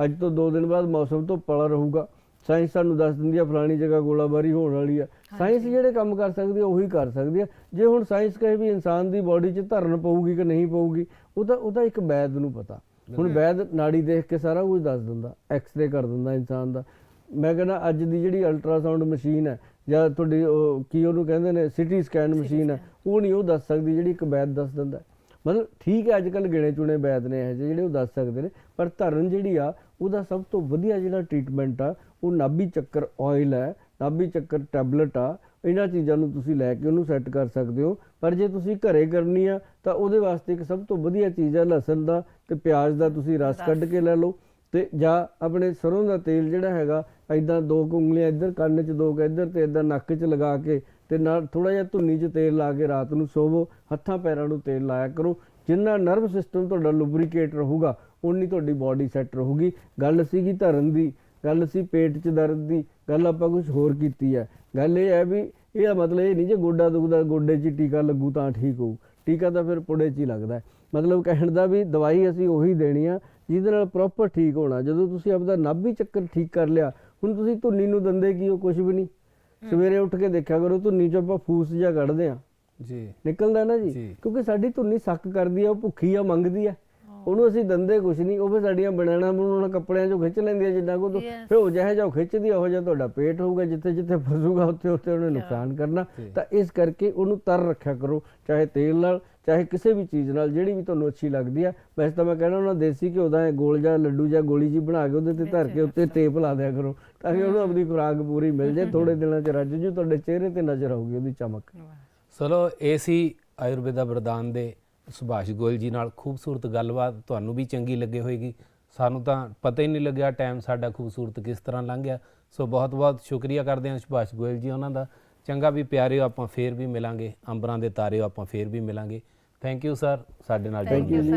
ਅੱਜ ਤੋਂ 2 ਦਿਨ ਬਾਅਦ ਮੌਸਮ ਤੋਂ ਪਲਾ ਰਹੂਗਾ। ਸਾਇੰਸ ਸਾਨੂੰ ਦੱਸ ਦਿੰਦੀ ਆ ਫਲਾਣੀ ਜਗ੍ਹਾ ਗੋਲਾਬਾਰੀ ਹੋਣ ਵਾਲੀ ਆ। ਸਾਇੰਸ ਜਿਹੜੇ ਕੰਮ ਕਰ ਸਕਦੀ ਆ ਉਹੀ ਕਰ ਸਕਦੀ ਆ। ਜੇ ਹੁਣ ਸਾਇੰਸ ਕਹੇ ਵੀ ਇਨਸਾਨ ਦੀ ਬਾਡੀ 'ਚ ਧਰਨ ਪਊਗੀ ਕਿ ਨਹੀਂ ਪਊਗੀ, ਉਹਦਾ ਇੱਕ ਵੈਦ ਨੂੰ ਪਤਾ। ਹੁਣ ਵੈਦ ਨਾੜੀ ਦੇਖ ਕੇ ਸਾਰਾ ਕੁਝ ਦੱਸ ਦਿੰਦਾ, ਐਕਸ-ਰੇ ਕਰ ਦਿੰਦਾ ਇਨਸਾਨ ਦਾ। ਮੈਂ ਕਹਿੰਦਾ ਅੱਜ ਦੀ ਜਿਹੜੀ ਅਲਟਰਾਸਾਊਂਡ ਮਸ਼ੀਨ ਹੈ ਜਾਂ ਤੁਹਾਡੀ ਕੀ ਉਹਨੂੰ ਕਹਿੰਦੇ ਨੇ ਸਿਟੀ ਸਕੈਨ ਮਸ਼ੀਨ ਹੈ, ਉਹ ਨਹੀਂ ਉਹ ਦੱਸ ਸਕਦੀ ਜਿਹੜੀ ਇੱਕ ਵੈਦ ਦੱਸ ਦਿੰਦਾ। ਮਤਲਬ ਠੀਕ ਹੈ, ਅੱਜ ਕੱਲ੍ਹ ਗਿਣੇ ਚੁਣੇ ਵੈਦ ਨੇ ਇਹ ਜਿਹੇ ਜਿਹੜੇ ਉਹ ਦੱਸ ਸਕਦੇ ਨੇ, ਪਰ ਧਰਨ ਜਿਹੜੀ ਆ ਉਹਦਾ ਸਭ ਤੋਂ ਵਧੀਆ ਜਿਹੜਾ ਟ੍ਰੀਟਮੈਂਟ ਆ ਉਹ ਨਾਭੀ ਚੱਕਰ ਆਇਲ ਹੈ, ਨਾਭੀ ਚੱਕਰ ਟੈਬਲੇਟ ਆ। ਇਹਨਾਂ ਚੀਜ਼ਾਂ ਨੂੰ ਤੁਸੀਂ ਲੈ ਕੇ ਉਹਨੂੰ ਸੈੱਟ ਕਰ ਸਕਦੇ ਹੋ। ਪਰ ਜੇ ਤੁਸੀਂ ਘਰੇ ਕਰਨੀ ਆ ਤਾਂ ਉਹਦੇ ਵਾਸਤੇ ਇੱਕ ਸਭ ਤੋਂ ਵਧੀਆ ਚੀਜ਼ ਹੈ ਲਸਣ ਦਾ ਤੇ ਪਿਆਜ਼ ਦਾ ਤੁਸੀਂ ਰਸ ਕੱਢ ਕੇ ਲੈ ਲਓ, ਤੇ ਜਾਂ ਆਪਣੇ ਸਰੋਂ ਦਾ ਤੇਲ ਜਿਹੜਾ ਹੈਗਾ ਐਦਾਂ 2 ਉਂਗਲੀਆਂ ਇੱਧਰ ਕੰਨ 'ਚ 2 ਇੱਧਰ ਤੇ ਇੱਦਾਂ ਨੱਕ 'ਚ ਲਗਾ ਕੇ ਤੇ ਨਾਲ ਥੋੜਾ ਜਿਹਾ ਧੁੰਨੀ 'ਚ ਤੇਲ ਲਾ ਕੇ ਰਾਤ ਨੂੰ ਸੋਵੋ। ਹੱਥਾਂ ਪੈਰਾਂ ਨੂੰ ਤੇਲ ਲਾਇਆ ਕਰੋ। ਜਿੰਨਾ ਨਰਵ ਸਿਸਟਮ ਤੁਹਾਡਾ ਲੁਬਰੀਕੇਟ ਰਹੂਗਾ ਉਨੀ ਤੁਹਾਡੀ ਬਾਡੀ ਸੈੱਟ ਰਹੂਗੀ। ਗੱਲ ਸੀਗੀ ਧਰਨ ਦੀ, ਗੱਲ ਸੀ ਪੇਟ 'ਚ ਦਰਦ ਦੀ, ਗੱਲ ਆਪਾਂ ਕੁਝ ਹੋਰ ਕੀਤੀ ਹੈ। ਗੱਲ ਇਹ ਹੈ ਵੀ ਇਹਦਾ ਮਤਲਬ ਇਹ ਨਹੀਂ ਜੇ ਗੋਡਾ ਦੁਖਦਾ ਗੋਡੇ 'ਚ ਟੀਕਾ ਲੱਗੂ ਤਾਂ ਠੀਕ ਹੋਊ, ਟੀਕਾ ਤਾਂ ਫਿਰ ਪੁੜੇ 'ਚ ਹੀ ਲੱਗਦਾ। ਮਤਲਬ ਕਹਿਣ ਦਾ ਵੀ ਦਵਾਈ ਅਸੀਂ ਉਹੀ ਦੇਣੀ ਆ ਜਿਹਦੇ ਨਾਲ ਪ੍ਰੋਪਰ ਠੀਕ ਹੋਣਾ। ਜਦੋਂ ਤੁਸੀਂ ਆਪਦਾ ਨਾਭੀ ਚੱਕਰ ਠੀਕ ਕਰ ਲਿਆ, ਹੁਣ ਤੁਸੀਂ ਧੁੰਨੀ ਨੂੰ ਦੰਦੇ ਕੀ ਉਹ ਕੁਝ ਵੀ ਨਹੀਂ। ਸਵੇਰੇ ਉੱਠ ਕੇ ਦੇਖਿਆ ਕਰੋ ਧੁੰਨੀ 'ਚੋਂ ਆਪਾਂ ਫੂਸ ਜਿਹਾ ਕੱਢਦੇ ਆ
ਜੀ,
ਨਿਕਲਦਾ ਨਾ ਜੀ, ਕਿਉਂਕਿ ਸਾਡੀ ਧੁੰਨੀ ਸੱਕ ਕਰਦੀ ਆ, ਉਹ ਭੁੱਖੀ ਆ, ਮੰਗਦੀ ਆ, ਉਹਨੂੰ ਅਸੀਂ ਦੰਦੇ ਕੁਛ ਨਹੀਂ। ਉਹ ਫਿਰ ਸਾਡੀਆਂ ਬਣਾਉਣਾ ਕੱਪੜਿਆਂ 'ਚੋਂ ਖਿੱਚ ਲੈਂਦੀ ਆ ਜਿੱਦਾਂ ਕੋ, ਫਿਰ ਉਹ ਜਿਹੇ ਜਿਹਾ ਖਿੱਚਦੀ ਆ ਉਹ ਜਿਹਾ ਤੁਹਾਡਾ ਪੇਟ ਹੋਊਗਾ, ਜਿੱਥੇ ਜਿੱਥੇ ਫਸੂਗਾ ਉੱਥੇ ਉੱਥੇ ਉਹਨੇ ਨੁਕਸਾਨ ਕਰਨਾ। ਤਾਂ ਇਸ ਕਰਕੇ ਉਹਨੂੰ ਤਰ ਰੱਖਿਆ ਕਰੋ, ਚਾਹੇ ਤੇਲ ਨਾਲ ਚਾਹੇ ਕਿਸੇ ਵੀ ਚੀਜ਼ ਨਾਲ, ਜਿਹੜੀ ਵੀ ਤੁਹਾਨੂੰ ਅੱਛੀ ਲੱਗਦੀ ਆ। ਵੈਸੇ ਤਾਂ ਮੈਂ ਕਹਿਣਾ ਉਹਨਾਂ ਦੇਸੀ ਘਿਓ ਦਾ ਗੋਲ ਜਾਂ ਲੱਡੂ ਜਾਂ ਗੋਲੀ ਜੀ ਬਣਾ ਕੇ ਉਹਦੇ ਤੇ ਧਰ ਕੇ ਉੱਤੇ ਟੇਪ ਲਾ ਦਿਆ ਕਰੋ ਤਾਂ ਕਿ ਉਹਨੂੰ ਆਪਣੀ ਖੁਰਾਕ ਪੂਰੀ ਮਿਲ ਜਾਏ। ਥੋੜੇ ਦਿਨਾਂ 'ਚ ਰੱਜ ਜੂ, ਤੁਹਾਡੇ ਚਿਹਰੇ ਤੇ ਨਜ਼ਰ ਆਊਗੀ ਉਹਦੀ ਚਮਕ।
ਚਲੋ ਇਹ ਸੀ ਆਯੁਰਵੇਦਾ ਵਰਦਾਨ ਦੇ ਸੁਭਾਸ਼ ਗੋਇਲ ਜੀ ਨਾਲ ਖੂਬਸੂਰਤ ਗੱਲਬਾਤ। ਤੁਹਾਨੂੰ ਵੀ ਚੰਗੀ ਲੱਗੇ ਹੋਏਗੀ, ਸਾਨੂੰ ਤਾਂ ਪਤਾ ਹੀ ਨਹੀਂ ਲੱਗਿਆ ਟਾਈਮ ਸਾਡਾ ਖੂਬਸੂਰਤ ਕਿਸ ਤਰ੍ਹਾਂ ਲੰਘ ਗਿਆ। ਸੋ ਬਹੁਤ ਬਹੁਤ ਸ਼ੁਕਰੀਆ ਕਰਦੇ ਹਾਂ ਸੁਭਾਸ਼ ਗੋਇਲ ਜੀ ਉਹਨਾਂ ਦਾ। ਚੰਗਾ ਵੀ ਪਿਆਰਿਓ, ਆਪਾਂ ਫੇਰ ਵੀ ਮਿਲਾਂਗੇ। ਅੰਬਰਾਂ ਦੇ ਤਾਰਿਓ ਆਪਾਂ ਫੇਰ ਵੀ ਮਿਲਾਂਗੇ। ਥੈਂਕ ਯੂ ਸਰ ਸਾਡੇ ਨਾਲ।
ਥੈਂਕ ਯੂ ਜੀ।